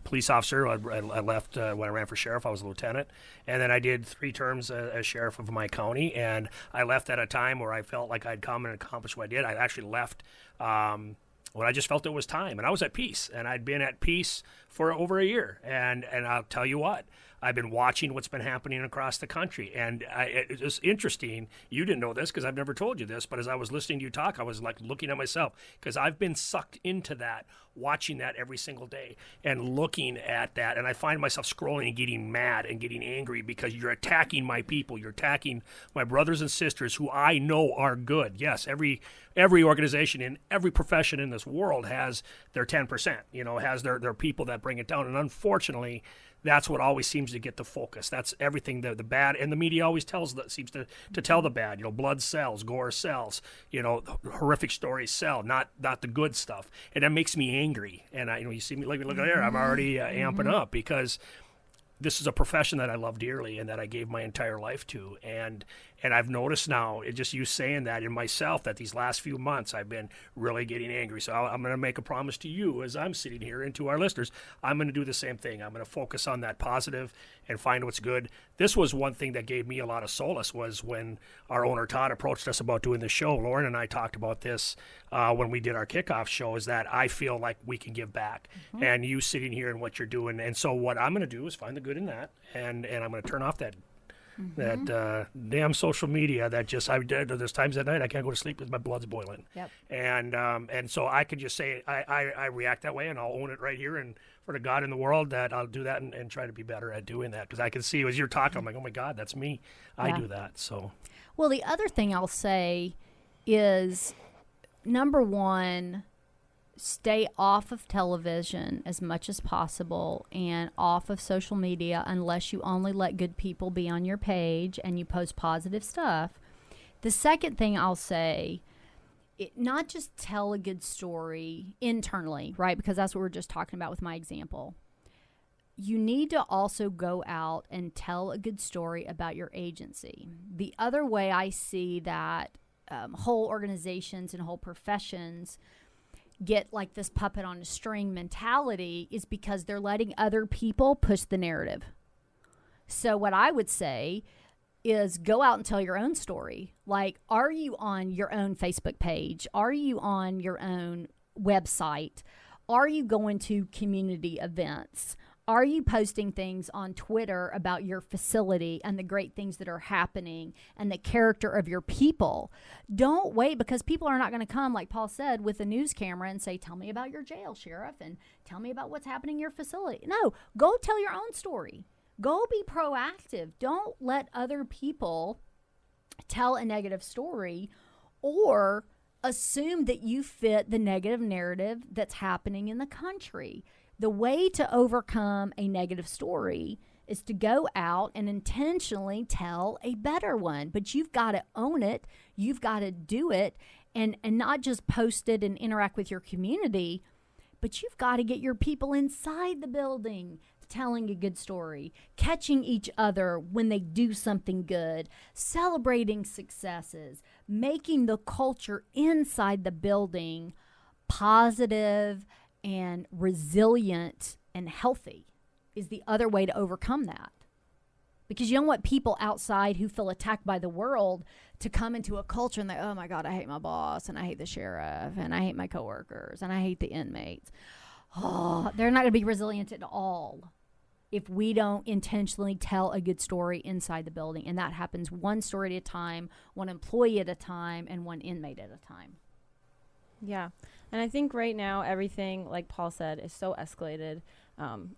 police officer. I left when I ran for sheriff. I was a lieutenant. And then I did 3 terms as sheriff of my county. And I left at a time where I felt like I'd come and accomplished what I did. I actually left when I just felt it was time. And I was at peace. And I'd been at peace for over a year. And I'll tell you what, I've been watching what's been happening across the country. And it's just interesting. You didn't know this because I've never told you this, but as I was listening to you talk, I was like looking at myself because I've been sucked into that, watching that every single day and looking at that. And I find myself scrolling and getting mad and getting angry because you're attacking my people. You're attacking my brothers and sisters who I know are good. Yes, every organization in every profession in this world has their 10%, has their people that bring it down. And unfortunately, that's what always seems to get the focus. That's everything, the bad, and the media always seems to tell the bad. Blood sells, gore sells, horrific stories sell, not the good stuff. And that makes me angry. And you see me, look at there, I'm already amping up because this is a profession that I love dearly and that I gave my entire life to. And I've noticed now, just you saying that in myself, that these last few months I've been really getting angry. So I'm going to make a promise to you as I'm sitting here and to our listeners, I'm going to do the same thing. I'm going to focus on that positive and find what's good. This was one thing that gave me a lot of solace was when our owner Todd approached us about doing the show. Lauren and I talked about this when we did our kickoff show, is that I feel like we can give back. Mm-hmm. And you sitting here and what you're doing. And so what I'm going to do is find the good in that. And I'm going to turn off that damn social media that just there's times at night I can't go to sleep because my blood's boiling. Yep. And so I could just say I react that way, and I'll own it right here and for the God in the world that I'll do that and try to be better at doing that, because I can see as you're talking, I'm like, oh my God, that's me. I do that. So well, the other thing I'll say is, number one, stay off of television as much as possible and off of social media unless you only let good people be on your page and you post positive stuff. The second thing I'll say, not just tell a good story internally, right? Because that's what we're just talking about with my example. You need to also go out and tell a good story about your agency. The other way I see that whole organizations and whole professions get like this puppet on a string mentality is because they're letting other people push the narrative. So what I would say is go out and tell your own story. Like, are you on your own Facebook page? Are you on your own website? Are you going to community events? Are you posting things on Twitter about your facility and the great things that are happening and the character of your people? Don't wait, because people are not going to come, like Paul said, with a news camera and say, tell me about your jail, Sheriff, and tell me about what's happening in your facility. No, go tell your own story. Go be proactive. Don't let other people tell a negative story or assume that you fit the negative narrative that's happening in the country. The way to overcome a negative story is to go out and intentionally tell a better one. But you've got to own it. You've got to do it, and not just post it and interact with your community, but you've got to get your people inside the building telling a good story, catching each other when they do something good, celebrating successes, making the culture inside the building positive and resilient and healthy is the other way to overcome that. Because you don't want people outside who feel attacked by the world to come into a culture and they, oh my God, I hate my boss and I hate the sheriff and I hate my coworkers and I hate the inmates. Oh, they're not going to be resilient at all if we don't intentionally tell a good story inside the building. And that happens one story at a time, one employee at a time, and one inmate at a time. Yeah. And I think right now everything, like Paul said, is so escalated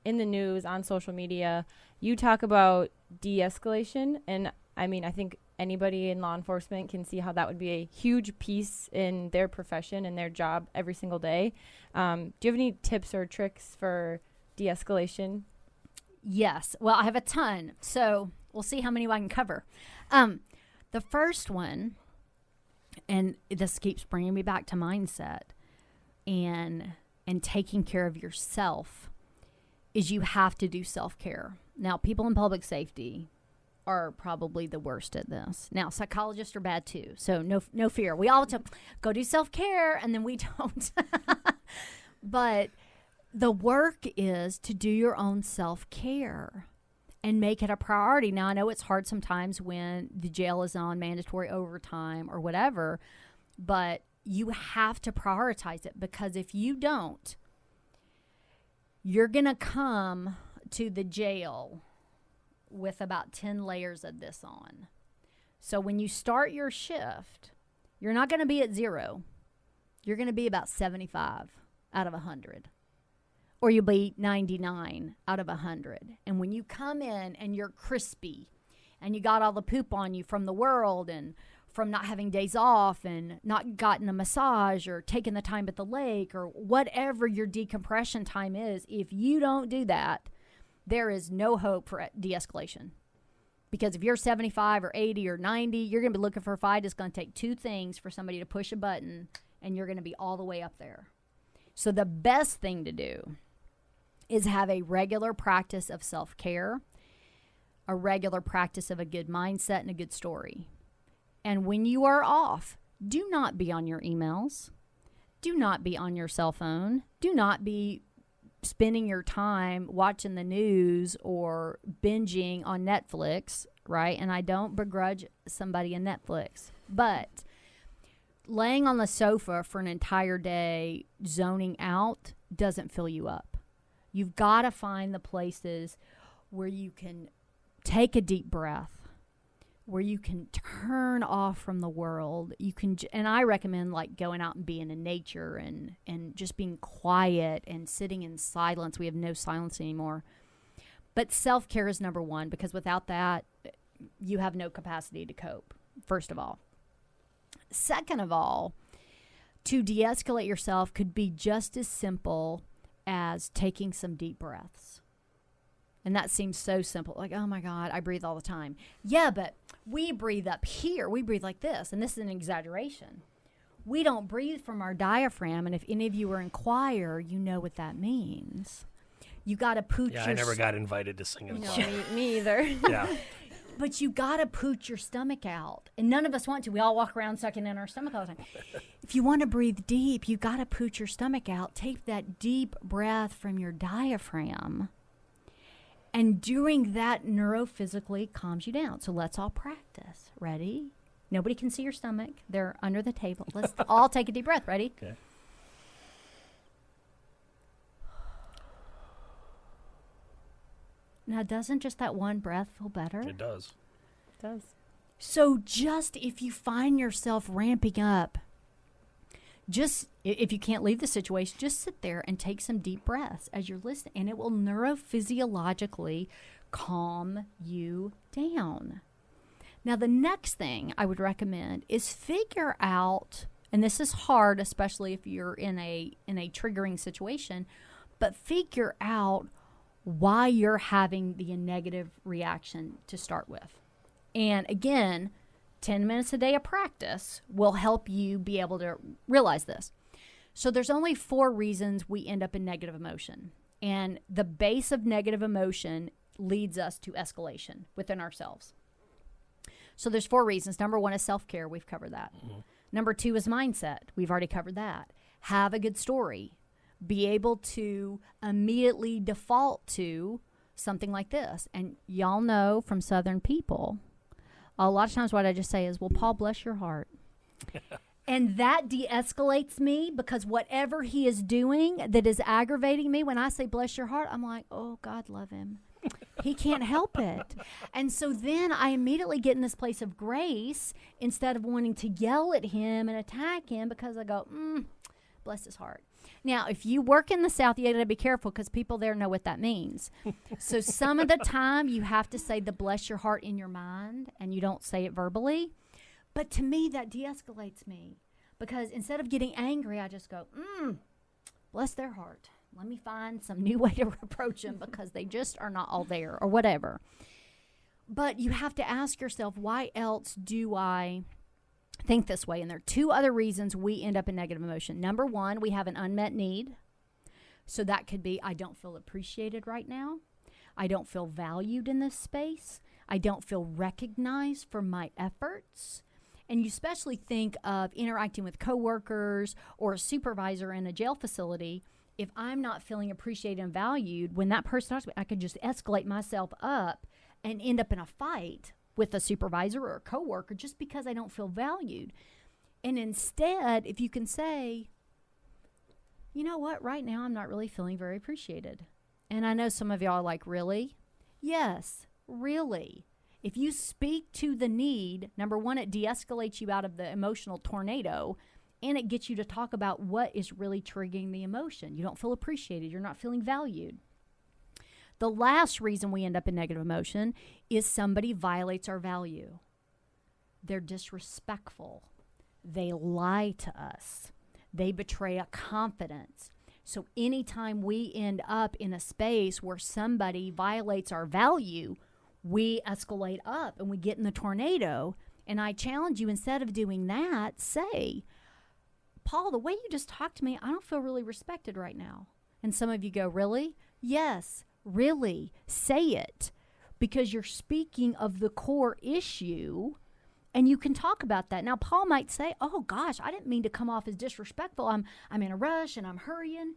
in the news, on social media. You talk about de-escalation, and I mean, I think anybody in law enforcement can see how that would be a huge piece in their profession and their job every single day. Do you have any tips or tricks for de-escalation? Yes. Well, I have a ton, so we'll see how many I can cover. The first one, and this keeps bringing me back to mindset and taking care of yourself, is you have to do self-care. Now, people in public safety are probably the worst at this. Now, psychologists are bad too, so no fear. We all have to go do self-care, and then we don't. But the work is to do your own self-care and make it a priority. Now, I know it's hard sometimes when the jail is on mandatory overtime or whatever, but you have to prioritize it, because if you don't, You're going to come to the jail with about 10 layers of this on. So when you start your shift, you're not going to be at 0. You're going to be about 75 out of 100. Or you'll be 99 out of 100. And when you come in and you're crispy and you got all the poop on you from the world and from not having days off and not gotten a massage or taking the time at the lake or whatever your decompression time is, if you don't do that, there is no hope for de-escalation. Because if you're 75 or 80 or 90, you're going to be looking for a fight. It's going to take 2 things for somebody to push a button, and you're going to be all the way up there. So the best thing to do is have a regular practice of self-care, a regular practice of a good mindset and a good story. And when you are off, do not be on your emails. Do not be on your cell phone. Do not be spending your time watching the news or binging on Netflix, right? And I don't begrudge somebody in Netflix, but laying on the sofa for an entire day, zoning out, doesn't fill you up. You've got to find the places where you can take a deep breath, where you can turn off from the world. You can, and I recommend like going out and being in nature and just being quiet and sitting in silence. We have no silence anymore. But self-care is number 1, because without that, you have no capacity to cope, first of all. Second of all, to de-escalate yourself could be just as simple as taking some deep breaths. And that seems so simple. Like, oh my God, I breathe all the time. Yeah, but we breathe up here. We breathe like this. And this is an exaggeration. We don't breathe from our diaphragm. And if any of you are in choir, you know what that means. You got to pooch Yeah, I never got invited to sing in No, choir. me either. Yeah. But you got to pooch your stomach out. And none of us want to. We all walk around sucking in our stomach all the time. If you want to breathe deep, you got to pooch your stomach out. Take that deep breath from your diaphragm. And doing that neurophysically calms you down. So let's all practice. Ready? Nobody can see your stomach. They're under the table. Let's all take a deep breath. Ready? Okay. Now, doesn't just that one breath feel better? It does. It does. So just if you find yourself ramping up, just if you can't leave the situation, just sit there and take some deep breaths as you're listening, and it will neurophysiologically calm you down. Now, the next thing I would recommend is figure out, and this is hard, especially if you're in a triggering situation, but figure out why you're having the negative reaction to start with. And again, 10 minutes a day of practice will help you be able to realize this. So there's only 4 reasons we end up in negative emotion. And the base of negative emotion leads us to escalation within ourselves. So there's 4 reasons. Number 1 is self-care. We've covered that. Mm-hmm. Number 2 is mindset. We've already covered that. Have a good story. Be able to immediately default to something like this. And y'all know from Southern people, a lot of times what I just say is, well, Paul, bless your heart. And that de-escalates me, because whatever he is doing that is aggravating me, when I say bless your heart, I'm like, oh, God love him. He can't help it. And so then I immediately get in this place of grace instead of wanting to yell at him and attack him, because I go, bless his heart. Now, if you work in the South, you got to be careful, because people there know what that means. So some of the time you have to say the bless your heart in your mind, and you don't say it verbally. But to me, that de-escalates me, because instead of getting angry, I just go, bless their heart. Let me find some new way to approach them, because they just are not all there, or whatever. But you have to ask yourself, why else do I think this way? And there are 2 other reasons we end up in negative emotion. Number 1, we have an unmet need. So that could be, I don't feel appreciated right now. I don't feel valued in this space. I don't feel recognized for my efforts. And you especially think of interacting with coworkers or a supervisor in a jail facility. If I'm not feeling appreciated and valued, when that person talks to me, I could just escalate myself up and end up in a fight with a supervisor or a coworker just because I don't feel valued. And instead, if you can say, you know what, right now I'm not really feeling very appreciated. And I know some of y'all are like, really? Yes, really. If you speak to the need, number one, it de-escalates you out of the emotional tornado, and it gets you to talk about what is really triggering the emotion. You don't feel appreciated. You're not feeling valued. The last reason we end up in negative emotion is somebody violates our value. They're disrespectful. They lie to us. They betray a confidence. So anytime we end up in a space where somebody violates our value, we escalate up and we get in the tornado. And I challenge you, instead of doing that, say, Paul, the way you just talked to me, I don't feel really respected right now. And some of you go, really? Yes, really. Say it. Because you're speaking of the core issue, and you can talk about that. Now, Paul might say, oh, gosh, I didn't mean to come off as disrespectful. I'm in a rush and I'm hurrying.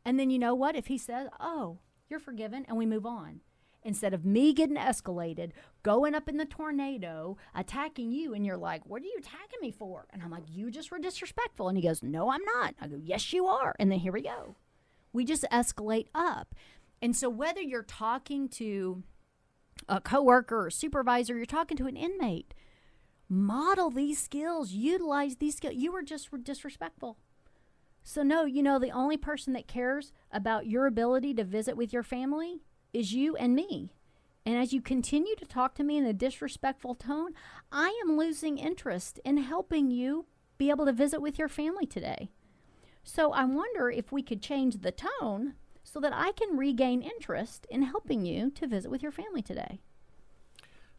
And then you know what? If he says, oh, you're forgiven, and we move on. Instead of me getting escalated, going up in the tornado, attacking you, and you're like, what are you attacking me for? And I'm like, you just were disrespectful. And he goes, no, I'm not. I go, yes, you are. And then here we go. We just escalate up. And so whether you're talking to a coworker or a supervisor, you're talking to an inmate, model these skills, utilize these skills. You were just disrespectful. So no, the only person that cares about your ability to visit with your family is you and me. And as you continue to talk to me in a disrespectful tone, I am losing interest in helping you be able to visit with your family today. So I wonder if we could change the tone so that I can regain interest in helping you to visit with your family today.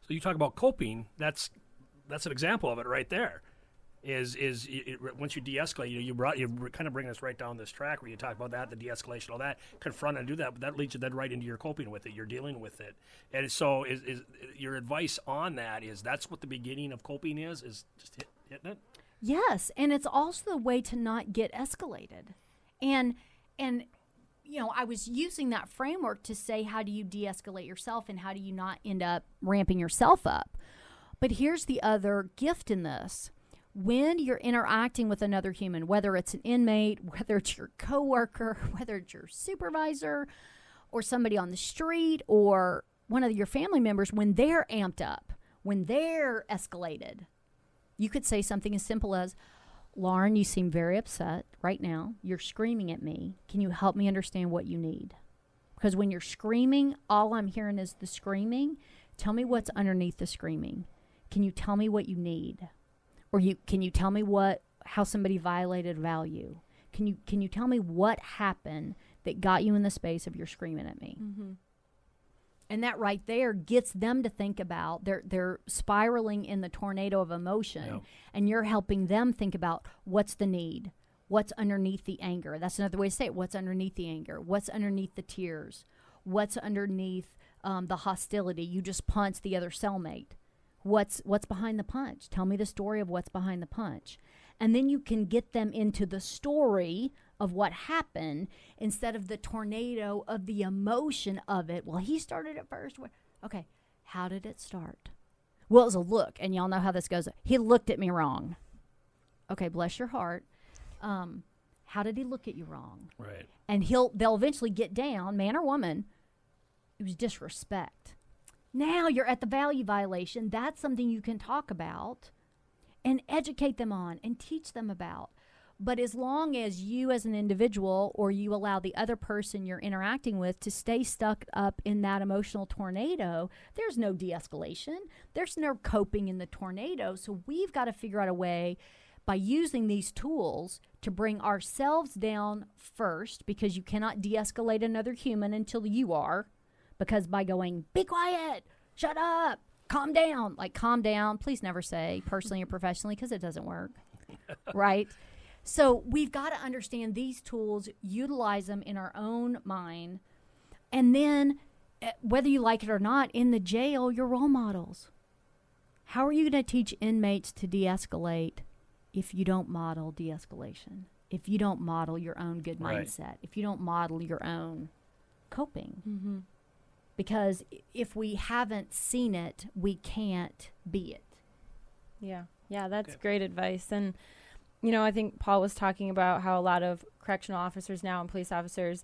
So you talk about coping. That's an example of it right there. Once you de-escalate, you kind of bring us right down this track where you talk about that, the de-escalation, all that, confront and do that, but that leads you then right into your coping with it. You're dealing with it. And so is your advice on that is that's what the beginning of coping is just hitting it? Yes, and it's also the way to not get escalated. And I was using that framework to say, how do you de-escalate yourself and how do you not end up ramping yourself up? But here's the other gift in this. When you're interacting with another human, whether it's an inmate, whether it's your coworker, whether it's your supervisor, or somebody on the street, or one of your family members, when they're amped up, when they're escalated, you could say something as simple as, Lauren, you seem very upset right now. You're screaming at me. Can you help me understand what you need? Because when you're screaming, all I'm hearing is the screaming. Tell me what's underneath the screaming. Can you tell me what you need? Or can you tell me how somebody violated value? Can you tell me what happened that got you in the space of you're screaming at me? Mm-hmm. And that right there gets them to think about, they're spiraling in the tornado of emotion. Yep. And you're helping them think about what's the need, what's underneath the anger. That's another way to say it. What's underneath the anger? What's underneath the tears? What's underneath the hostility? You just punched the other cellmate. What's behind the punch? Tell me the story of what's behind the punch. And then you can get them into the story of what happened instead of the tornado of the emotion of it. Well, he started it first. Okay, how did it start? Well, it was a look, and y'all know how this goes. He looked at me wrong. Okay, bless your heart. How did he look at you wrong? Right. And they'll eventually get down, man or woman. It was disrespect. Now you're at the value violation. That's something you can talk about and educate them on and teach them about. But as long as you as an individual or you allow the other person you're interacting with to stay stuck up in that emotional tornado, there's no de-escalation. There's no coping in the tornado. So we've got to figure out a way by using these tools to bring ourselves down first, because you cannot de-escalate another human until you are. Because by going, be quiet, shut up, calm down. Like, calm down. Please never say personally or professionally, because it doesn't work. Right? So we've got to understand these tools, utilize them in our own mind. And then, whether you like it or not, in the jail, you're role models. How are you going to teach inmates to de-escalate if you don't model de-escalation? If you don't model your own good mindset? If you don't model your own coping? Mm-hmm. Because if we haven't seen it, we can't be it. Yeah, that's great advice. And, I think Paul was talking about how a lot of correctional officers now and police officers,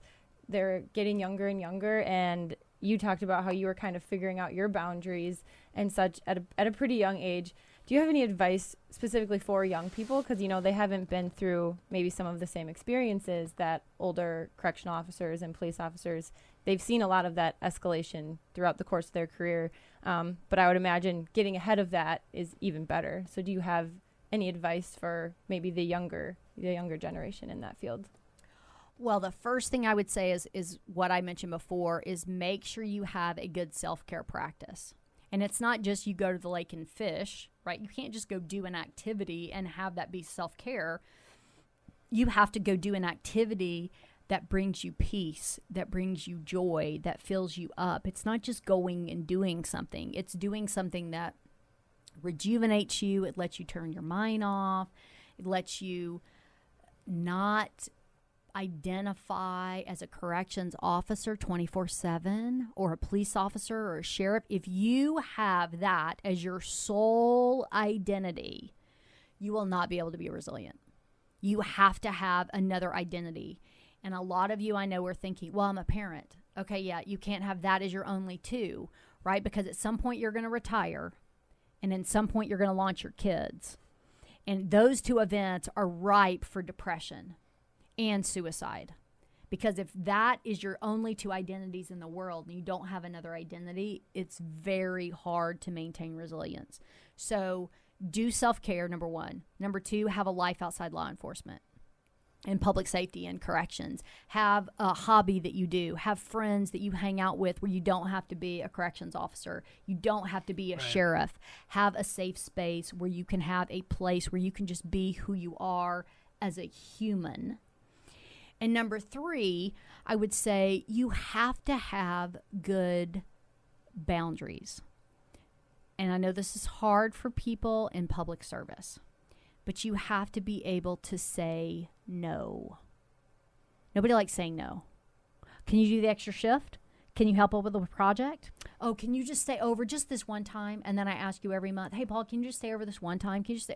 they're getting younger and younger, and you talked about how you were kind of figuring out your boundaries and such at a pretty young age. Do you have any advice specifically for young people? Because, you know, they haven't been through maybe some of the same experiences that older correctional officers and police officers. They've seen a lot of that escalation throughout the course of their career. But I would imagine getting ahead of that is even better. So do you have any advice for maybe the younger generation in that field? Well, the first thing I would say is what I mentioned before, is make sure you have a good self-care practice. And it's not just you go to the lake and fish, right? You can't just go do an activity and have that be self-care. You have to go do an activity that brings you peace, that brings you joy, that fills you up. It's not just going and doing something. It's doing something that rejuvenates you. It lets you turn your mind off. It lets you not identify as a corrections officer 24/7 or a police officer or a sheriff. If you have that as your sole identity, you will not be able to be resilient. You have to have another identity. And a lot of you I know are thinking, well, I'm a parent. Okay, yeah, you can't have that as your only two, right? Because at some point you're going to retire, and at some point you're going to launch your kids. And those two events are ripe for depression and suicide. Because if that is your only two identities in the world and you don't have another identity, it's very hard to maintain resilience. So do self-care, number one. Number two, have a life outside law enforcement and public safety and corrections. Have a hobby that you do. Have friends that you hang out with where you don't have to be a corrections officer. You don't have to be a sheriff. Have a safe space where you can have a place where you can just be who you are as a human. And number three, I would say you have to have good boundaries. And I know this is hard for people in public service, but you have to be able to say no. Nobody likes saying no. Can you do the extra shift? Can you help out with a project? Oh, can you just stay over just this one time? And then I ask you every month, hey, Paul, can you just stay over this one time? Can you just stay?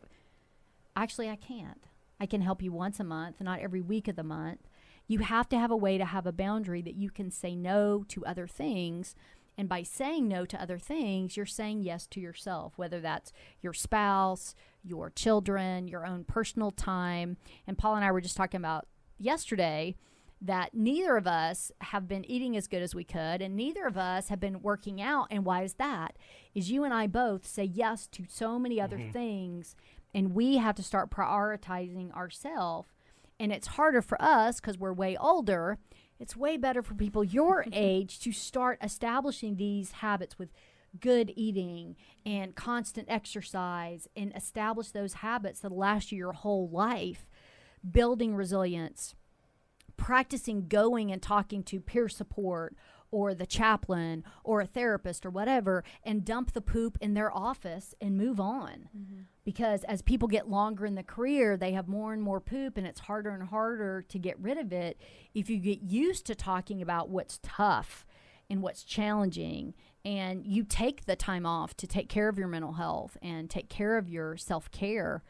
Actually, I can't. I can help you once a month, not every week of the month. You have to have a way to have a boundary that you can say no to other things. And by saying no to other things, you're saying yes to yourself, whether that's your spouse, your children, your own personal time. And Paul and I were just talking about yesterday that neither of us have been eating as good as we could, and neither of us have been working out. And why is that? Is you and I both say yes to so many other things, and we have to start prioritizing ourselves. And it's harder for us because we're way older. It's way better for people your age to start establishing these habits with good eating and constant exercise, and establish those habits that last you your whole life, building resilience, practicing going and talking to peer support or the chaplain or a therapist or whatever, and dump the poop in their office and move on. Because as people get longer in the career, they have more and more poop, and it's harder and harder to get rid of it. If you get used to talking about what's tough and what's challenging, and you take the time off to take care of your mental health and take care of your self-care,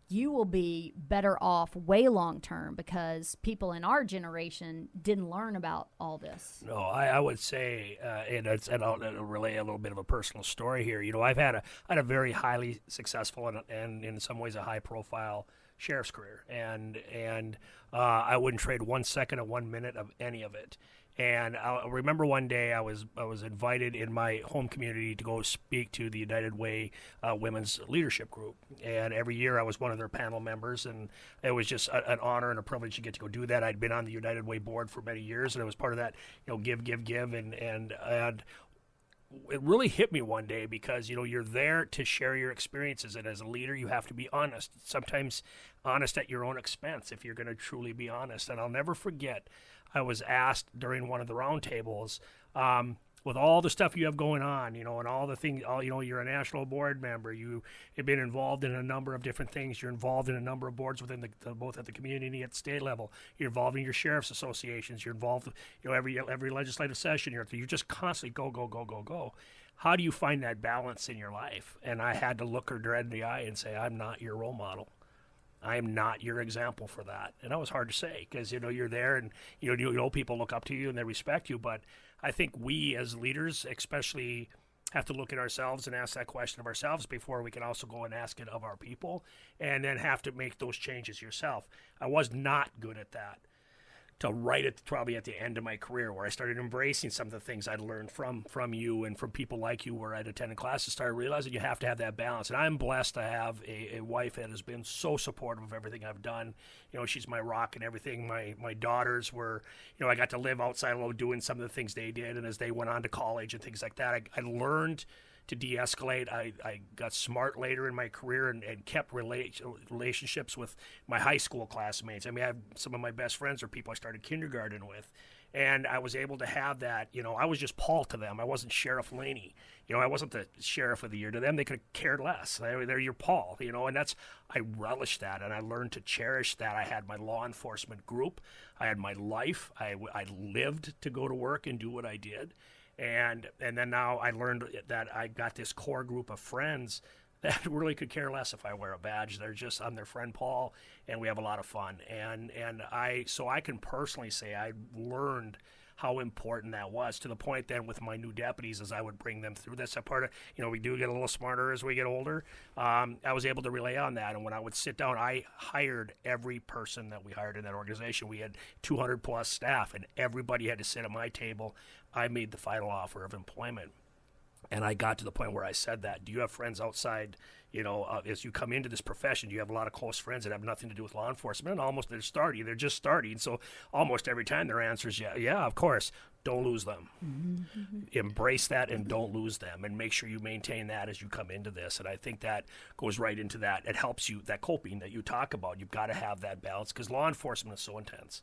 you will be better off way long term, because people in our generation didn't learn about all this. No, I would say, and I'll relay a little bit of a personal story here. You know, I've had a very highly successful and in some ways a high profile sheriff's career, and I wouldn't trade 1 second or 1 minute of any of it. And I remember one day I was invited in my home community to go speak to the United Way Women's Leadership Group. And every year I was one of their panel members, and it was just an honor and a privilege to get to go do that. I'd been on the United Way board for many years, and I was part of that, you know, give, and it really hit me one day, because, you know, you're there to share your experiences, and as a leader you have to be honest, sometimes honest at your own expense if you're going to truly be honest. And I'll never forget, I was asked during one of the roundtables, with all the stuff you have going on, you know, and all the things, you know, you're a national board member, you have been involved in a number of different things, you're involved in a number of boards within both at the community and at state level, you're involved in your sheriff's associations, you're involved, you know, every legislative session, you just constantly go. How do you find that balance in your life? And I had to look her dead in the eye and say, I'm not your role model. I am not your example for that. And that was hard to say because, you're there and, you know, people look up to you and they respect you. But I think we as leaders especially have to look at ourselves and ask that question of ourselves before we can also go and ask it of our people, and then have to make those changes yourself. I was not good at that till probably at the end of my career, where I started embracing some of the things I'd learned from you and from people like you, where I'd attended classes, started realizing you have to have that balance. And I'm blessed to have a wife that has been so supportive of everything I've done. She's my rock and everything. My daughters were, I got to live outside a little doing some of the things they did. And as they went on to college and things like that, I learned to de-escalate. I got smart later in my career and kept relationships with my high school classmates. I mean, I have some of my best friends are people I started kindergarten with. And I was able to have that, I was just Paul to them. I wasn't Sheriff Laney. I wasn't the sheriff of the year. To them, they could have cared less. They're your Paul, and I relished that, and I learned to cherish that. I had my law enforcement group. I had my life. I lived to go to work and do what I did. And then now I learned that I got this core group of friends that really could care less if I wear a badge. I'm their friend Paul, and we have a lot of fun. So I can personally say I learned how important that was, to the point then with my new deputies, as I would bring them through this. A part of, we do get a little smarter as we get older. I was able to relay on that. And when I would sit down, I hired every person that we hired in that organization. We had 200 plus staff, and everybody had to sit at my table. I made the final offer of employment. And I got to the point where I said that. Do you have friends outside, as you come into this profession, do you have a lot of close friends that have nothing to do with law enforcement? And they're just starting. So almost every time their answer is, yeah, of course. Don't lose them. Mm-hmm. Embrace that and don't lose them, and make sure you maintain that as you come into this. And I think that goes right into that. It helps you, that coping that you talk about. You've got to have that balance, because law enforcement is so intense.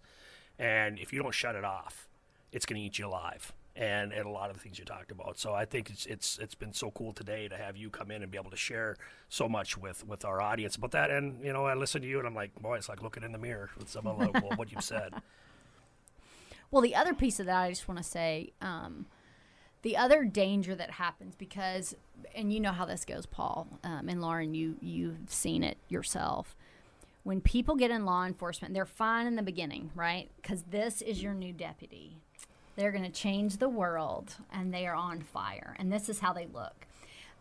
And if you don't shut it off, it's going to eat you alive. And a lot of the things you talked about. So I think it's been so cool today to have you come in and be able to share so much with our audience about that. And, I listen to you and I'm like, boy, it's like looking in the mirror with some of what you've said. Well, the other piece of that, I just want to say, the other danger that happens, because, and you know how this goes, Paul, and Lauren, you've seen it yourself. When people get in law enforcement, they're fine in the beginning, right? Because this is your new deputy. They're going to change the world, and they are on fire. And this is how they look.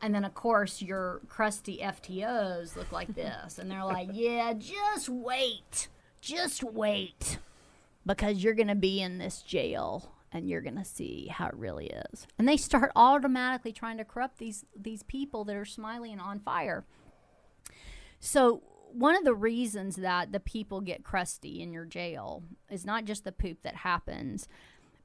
And then, of course, your crusty FTOs look like this. And they're like, yeah, just wait. Just wait. Because you're going to be in this jail, and you're going to see how it really is. And they start automatically trying to corrupt these people that are smiling and on fire. So one of the reasons that the people get crusty in your jail is not just the poop that happens,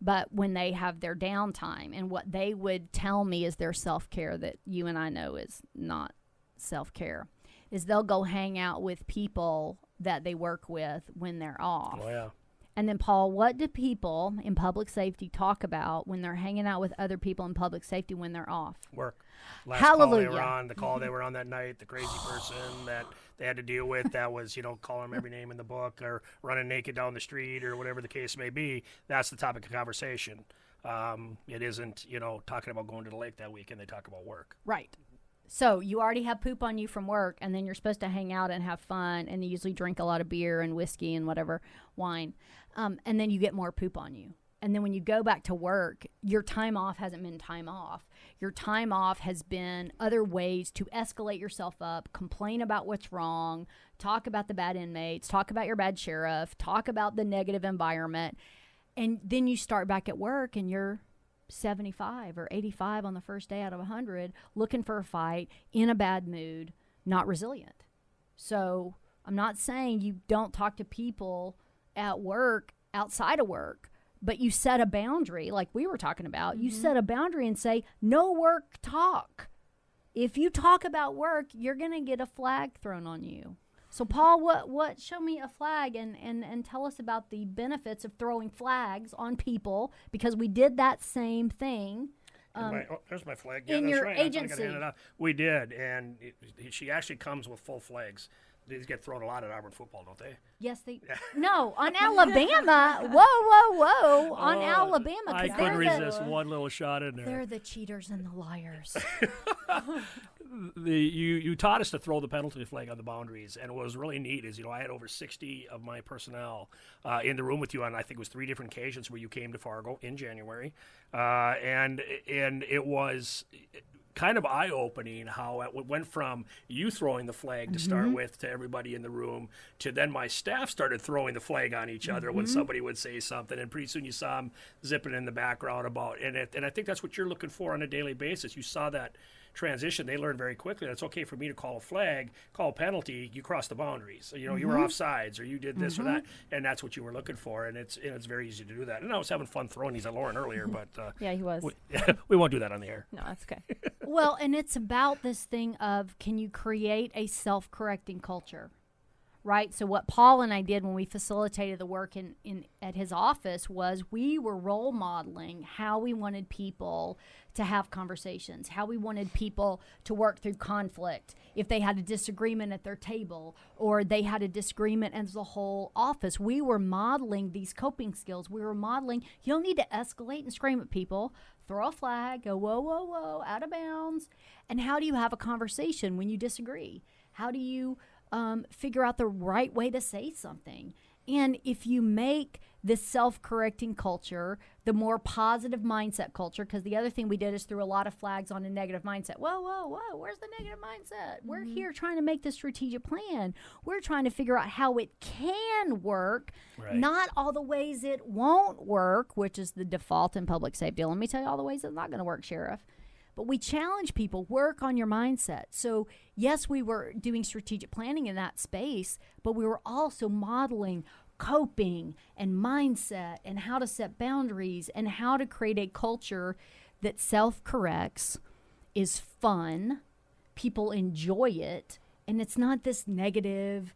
but when they have their downtime, and what they would tell me is their self-care that you and I know is not self-care, is they'll go hang out with people that they work with when they're off. Oh, yeah. And then, Paul, what do people in public safety talk about when they're hanging out with other people in public safety when they're off? Work. Last Hallelujah. the call they were on that night, the crazy person that they had to deal with, that was, calling them every name in the book, or running naked down the street, or whatever the case may be. That's the topic of conversation. It isn't, talking about going to the lake that weekend. They talk about work. Right. So you already have poop on you from work, and then you're supposed to hang out and have fun, and you usually drink a lot of beer and whiskey and whatever, wine. And then you get more poop on you. And then when you go back to work, your time off hasn't been time off. Your time off has been other ways to escalate yourself up, complain about what's wrong, talk about the bad inmates, talk about your bad sheriff, talk about the negative environment. And then you start back at work, and you're 75 or 85 on the first day out of 100, looking for a fight, in a bad mood, not resilient. So I'm not saying you don't talk to people at work, outside of work, but you set a boundary, like we were talking about. You set a boundary and say, no work talk. If you talk about work, you're going to get a flag thrown on you. So, Paul, what? Show me a flag and tell us about the benefits of throwing flags on people, because we did that same thing. There's my flag. Yeah, in that's your right. agency. We did, and she actually comes with full flags. These get thrown a lot at Auburn football, don't they? Yes, they. No, on Alabama. Whoa! On Alabama. I couldn't resist one little shot in there. They're the cheaters and the liars. you taught us to throw the penalty flag on the boundaries, and what was really neat is, I had over 60 of my personnel in the room with you on, I think it was 3 different occasions where you came to Fargo in January, and it was kind of eye-opening how it went from you throwing the flag to start with to everybody in the room to then my staff started throwing the flag on each other when somebody would say something, and pretty soon you saw them zipping in the background and I think that's what you're looking for on a daily basis. You saw that transition. They learned very quickly that it's okay for me to call a flag, call a penalty, you crossed the boundaries. So, you were offsides or you did this or that, and that's what you were looking for, and it's very easy to do that. And I was having fun throwing these at Lauren earlier, but yeah, he was. We won't do that on the air. No, that's okay. Well, and it's about this thing of, can you create a self-correcting culture? Right? So what Paul and I did when we facilitated the work at his office was we were role modeling how we wanted people to have conversations, how we wanted people to work through conflict. If they had a disagreement at their table or they had a disagreement as a whole office, we were modeling these coping skills. We were modeling, you don't need to escalate and scream at people. Throw a flag, go, whoa, whoa, whoa, out of bounds. And how do you have a conversation when you disagree? How do you figure out the right way to say something? And if you make this self-correcting culture, the more positive mindset culture, because the other thing we did is threw a lot of flags on a negative mindset. Whoa, whoa, whoa, where's the negative mindset? We're here trying to make this strategic plan. We're trying to figure out how it can work, not all the ways it won't work, which is the default in public safety. Let me tell you all the ways it's not going to work, Sheriff. But we challenge people, work on your mindset. So, yes, we were doing strategic planning in that space, but we were also modeling coping and mindset and how to set boundaries and how to create a culture that self-corrects, is fun, people enjoy it, and it's not this negative,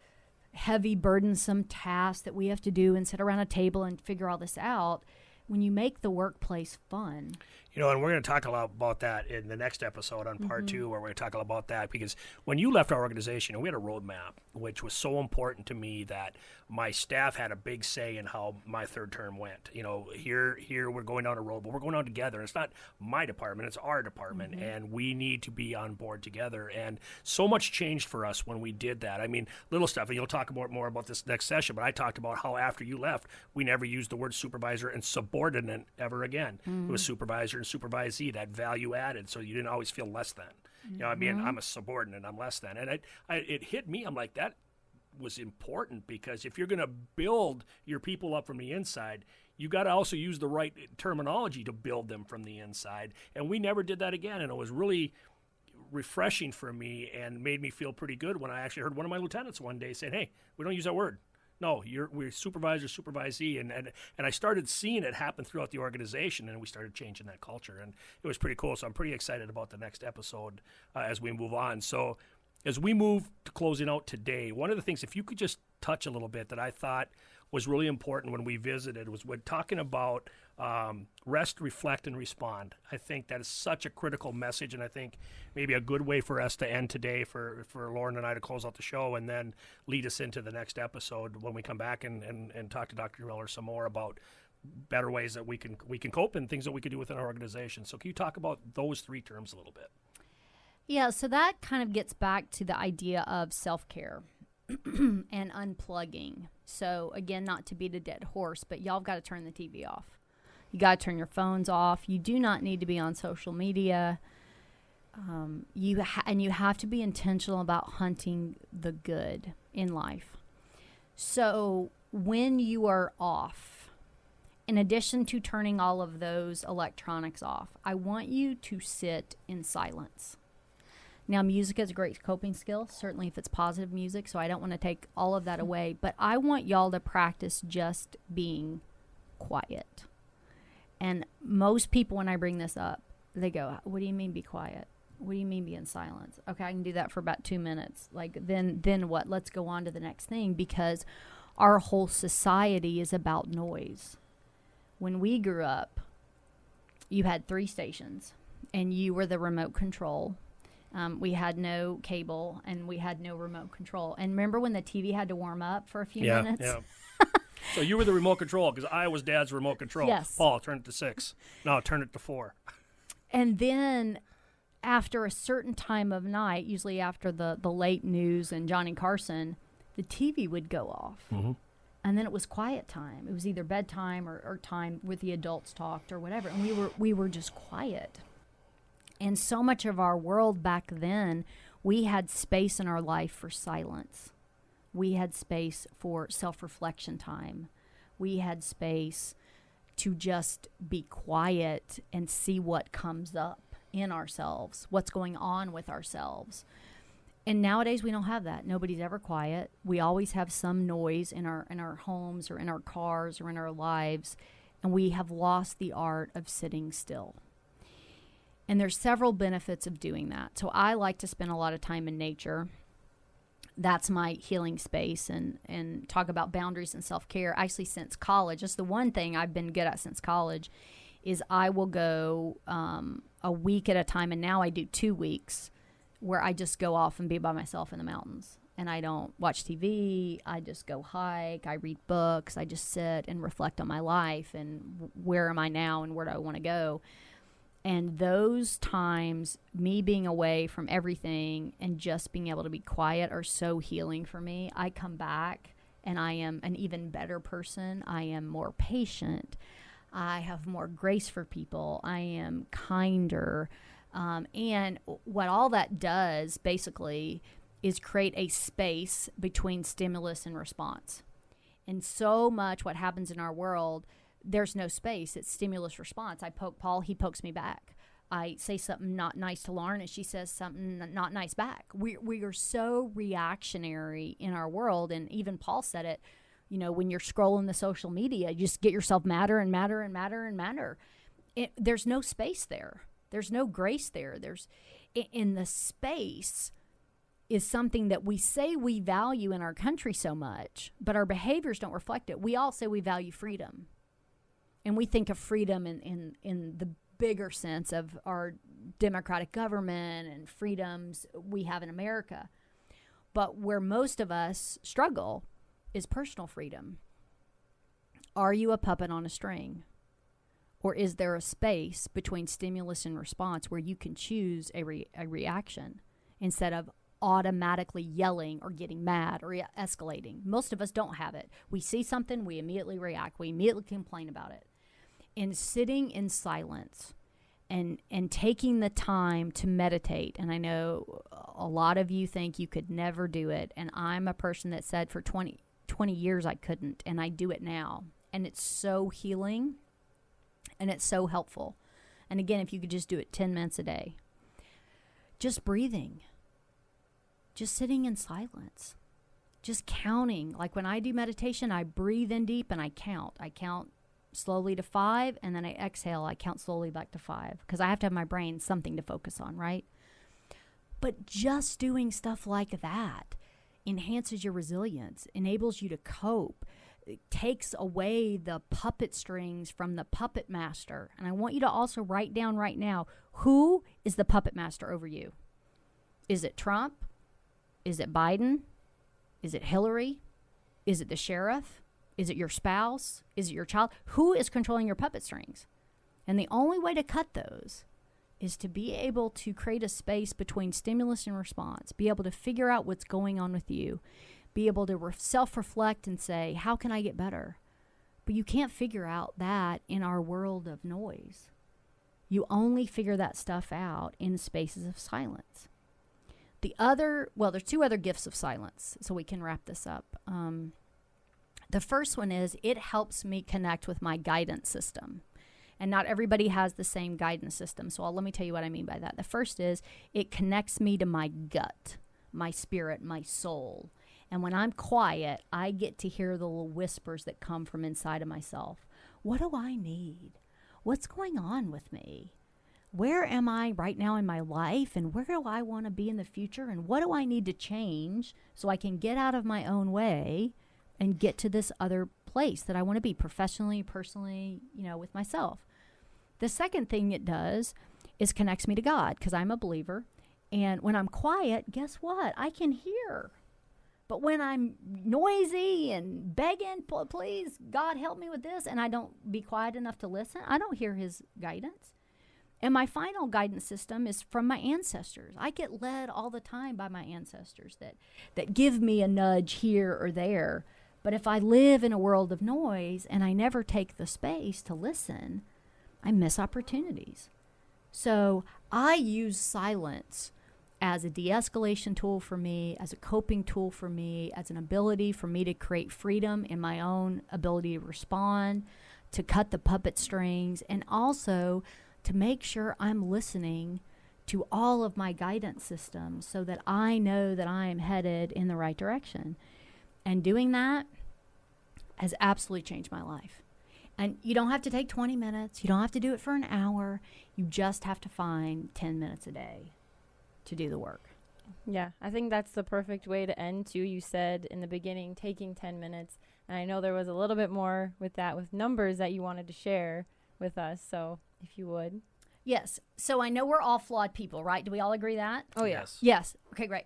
heavy, burdensome task that we have to do and sit around a table and figure all this out. When you make the workplace fun. And we're going to talk a lot about that in the next episode on part 2, where we're going to talk about that, because when you left our organization, we had a roadmap, which was so important to me that my staff had a big say in how my third term went. Here we're going down a road, but we're going down together. It's not my department, it's our department, and we need to be on board together. And so much changed for us when we did that. I mean, little stuff, and you'll talk more about this next session, but I talked about how after you left, we never used the word supervisor and subordinate ever again. It was supervisor and supervisee, that value added, so you didn't always feel less than. I'm a subordinate, I'm less than. And it hit me, I'm like, that was important, because if you're going to build your people up from the inside, you got to also use the right terminology to build them from the inside. And we never did that again, and it was really refreshing for me and made me feel pretty good when I actually heard one of my lieutenants one day saying, hey, we don't use that word. No, we're supervisor, supervisee, and I started seeing it happen throughout the organization, and we started changing that culture, and it was pretty cool. So I'm pretty excited about the next episode as we move on. So as we move to closing out today, one of the things, if you could just touch a little bit, that I thought was really important when we visited, was when talking about rest, reflect, and respond. I think that is such a critical message, and I think maybe a good way for us to end today, for Lauren and I to close out the show and then lead us into the next episode when we come back and talk to Dr. Miller some more about better ways that we can cope and things that we can do within our organization. So can you talk about those 3 terms a little bit? Yeah, so that kind of gets back to the idea of self-care and unplugging. So again, not to beat a dead horse, but y'all got to turn the TV off. You got to turn your phones off. You do not need to be on social media. You have to be intentional about hunting the good in life. So when you are off, in addition to turning all of those electronics off, I want you to sit in silence. Now, music is a great coping skill, certainly if it's positive music, so I don't want to take all of that away, but I want y'all to practice just being quiet. And most people, when I bring this up, they go, what do you mean be quiet? What do you mean be in silence? Okay, I can do that for about 2 minutes. Like, then what? Let's go on to the next thing, because our whole society is about noise. When we grew up, you had 3 stations, and you were the remote control. We had no cable, and we had no remote control. And remember when the TV had to warm up for a few minutes? Yeah. So you were the remote control, because I was Dad's remote control. Yes. Paul, turn it to 6. No, turn it to 4. And then after a certain time of night, usually after the late news and Johnny Carson, the TV would go off. Mm-hmm. And then it was quiet time. It was either bedtime or time with the adults talked or whatever. And we were just quiet. And so much of our world back then, we had space in our life for silence. We had space for self-reflection time. We had space to just be quiet and see what comes up in ourselves, what's going on with ourselves. And nowadays we don't have that. Nobody's ever quiet. We always have some noise in our homes or in our cars or in our lives, and we have lost the art of sitting still. And there's several benefits of doing that. So I like to spend a lot of time in nature. That's my healing space, and talk about boundaries and self-care. Actually, since college, that's the one thing I've been good at since college, is I will go a week at a time, and now I do 2 weeks where I just go off and be by myself in the mountains. And I don't watch TV. I just go hike. I read books. I just sit and reflect on my life and where am I now and where do I want to go. And those times, me being away from everything and just being able to be quiet, are so healing for me. I come back and I am an even better person. I am more patient. I have more grace for people. I am kinder. And what all that does basically is create a space between stimulus and response. And so much what happens in our world, there's no space. It's stimulus response. I poke Paul, he pokes me back. I say something not nice to Lauren, and she says something not nice back. We are so reactionary in our world, and even Paul said it, when you're scrolling the social media, you just get yourself madder and madder and madder and madder. There's no space there. There's no grace there. In the space is something that we say we value in our country so much, but our behaviors don't reflect it. We all say we value freedom. And we think of freedom in the bigger sense of our democratic government and freedoms we have in America. But where most of us struggle is personal freedom. Are you a puppet on a string? Or is there a space between stimulus and response where you can choose a reaction instead of automatically yelling or getting mad or escalating? Most of us don't have it. We see something, we immediately react. We immediately complain about it. And sitting in silence and taking the time to meditate. And I know a lot of you think you could never do it. And I'm a person that said for 20 years I couldn't. And I do it now. And it's so healing. And it's so helpful. And again, if you could just do it 10 minutes a day. Just breathing. Just sitting in silence. Just counting. Like when I do meditation, I breathe in deep and I count. I count slowly to 5, and then I exhale. I count slowly back to 5 because I have to have my brain something to focus on, right? But just doing stuff like that enhances your resilience, enables you to cope. It takes away the puppet strings from the puppet master. And I want you to also write down right now, who is the puppet master over you? Is it Trump? Is it Biden? Is it Hillary? Is it the sheriff? Is it your spouse? Is it your child? Who is controlling your puppet strings? And the only way to cut those is to be able to create a space between stimulus and response, be able to figure out what's going on with you, be able to self-reflect and say, how can I get better? But you can't figure out that in our world of noise. You only figure that stuff out in spaces of silence. There's 2 other gifts of silence, so we can wrap this up. The first one is it helps me connect with my guidance system. And not everybody has the same guidance system, so let me tell you what I mean by that. The first is it connects me to my gut, my spirit, my soul. And when I'm quiet, I get to hear the little whispers that come from inside of myself. What do I need? What's going on with me? Where am I right now in my life? And where do I want to be in the future? And what do I need to change so I can get out of my own way and get to this other place that I want to be professionally, personally, with myself? The second thing it does is connects me to God because I'm a believer. And when I'm quiet, guess what? I can hear. But when I'm noisy and begging, please, God, help me with this, and I don't be quiet enough to listen, I don't hear his guidance. And my final guidance system is from my ancestors. I get led all the time by my ancestors that give me a nudge here or there. But if I live in a world of noise and I never take the space to listen, I miss opportunities. So I use silence as a de-escalation tool for me, as a coping tool for me, as an ability for me to create freedom in my own ability to respond, to cut the puppet strings, and also to make sure I'm listening to all of my guidance systems so that I know that I am headed in the right direction. And doing that has absolutely changed my life. And you don't have to take 20 minutes. You don't have to do it for an hour. You just have to find 10 minutes a day to do the work. Yeah, I think that's the perfect way to end too. You said in the beginning, taking 10 minutes. And I know there was a little bit more with that, with numbers that you wanted to share with us. So if you would. Yes. So I know we're all flawed people, right? Do we all agree that? Oh, yeah. Yes. Yes. Okay, great.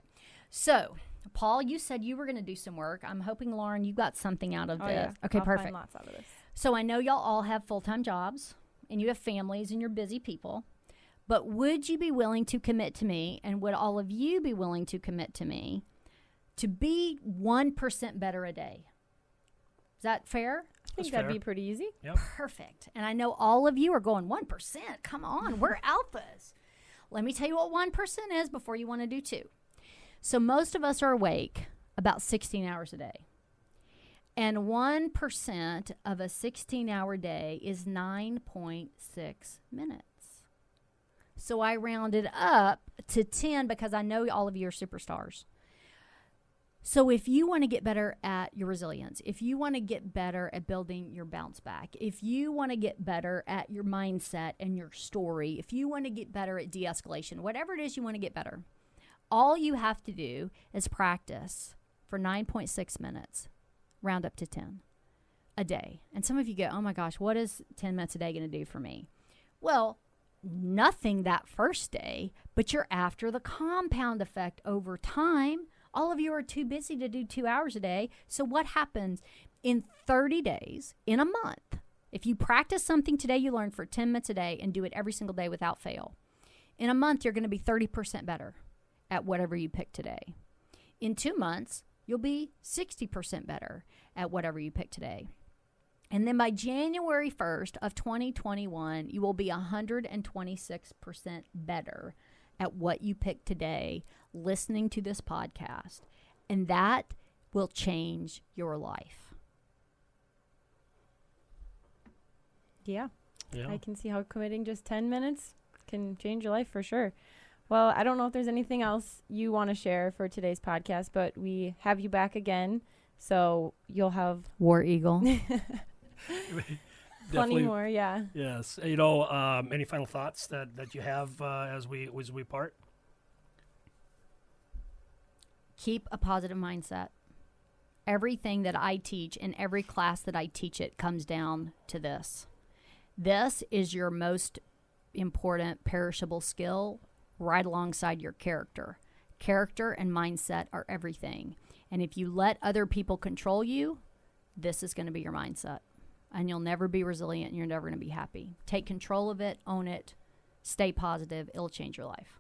So, Paul, you said you were going to do some work. I'm hoping, Lauren, you got something out of this. Yeah. Okay, I'll perfect. find lots out of this. So I know y'all all have full-time jobs and you have families and you're busy people, but would you be willing to commit to me, and would all of you be willing to commit to me to be 1% better a day? Is that fair? I think that'd be pretty easy. Yep. Perfect. And I know all of you are going, 1%? Come on, we're alphas. Let me tell you what 1% is before you want to do 2. So most of us are awake about 16 hours a day. And 1% of a 16-hour day is 9.6 minutes. So I rounded up to 10 because I know all of you are superstars. So if you want to get better at your resilience, if you want to get better at building your bounce back, if you want to get better at your mindset and your story, if you want to get better at de-escalation, whatever it is you want to get better, all you have to do is practice for 9.6 minutes. Round up to 10 a day. And some of you go, oh my gosh, what is 10 minutes a day going to do for me? Well, nothing that first day, but you're after the compound effect over time. All of you are too busy to do 2 hours a day. So what happens in 30 days, in a month, if you practice something today you learn for 10 minutes a day and do it every single day without fail, in a month you're going to be 30% better at whatever you pick today. In 2 months, you'll be 60% better at whatever you pick today. And then by January 1st of 2021, you will be 126% better at what you pick today listening to this podcast. And that will change your life. Yeah. Yeah. I can see how committing just 10 minutes can change your life for sure. Well, I don't know if there's anything else you want to share for today's podcast, but we have you back again. So you'll have War Eagle. plenty more. Yeah. Yes. You know, any final thoughts that you have as we part? Keep a positive mindset. Everything that I teach in every class that I teach it comes down to this. This is your most important perishable skill right alongside your character. Character and mindset are everything. And if you let other people control you, this is going to be your mindset. And you'll never be resilient and you're never going to be happy. Take control of it, own it, stay positive. It'll change your life.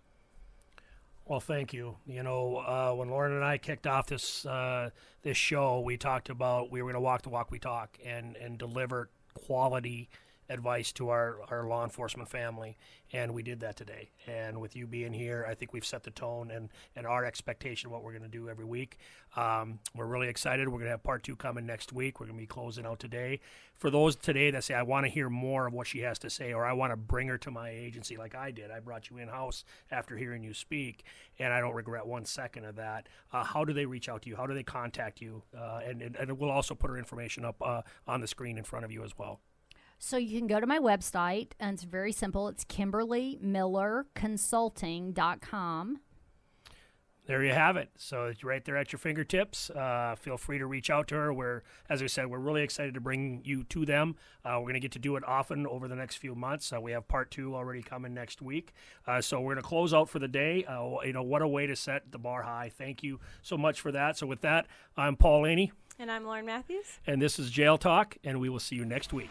Well, thank you. You know, when Lauren and I kicked off this show, we talked about we were going to walk the walk we talk and deliver quality advice to our law enforcement family, and we did that today. And with you being here, I think we've set the tone and our expectation of what we're going to do every week. We're really excited. We're going to have part 2 coming next week. We're going to be closing out today. For those today that say, I want to hear more of what she has to say, or I want to bring her to my agency like I did. I brought you in-house after hearing you speak, and I don't regret 1 second of that. How do they reach out to you? How do they contact you? And we'll also put her information up on the screen in front of you as well. So you can go to my website, and it's very simple. It's KimberlyMillerConsulting.com. There you have it. So it's right there at your fingertips. Feel free to reach out to her. As I said, we're really excited to bring you to them. We're going to get to do it often over the next few months. We have part 2 already coming next week. So we're going to close out for the day. You know, what a way to set the bar high. Thank you so much for that. So with that, I'm Paul Laney. And I'm Lauren Matthews. And this is Jail Talk, and we will see you next week.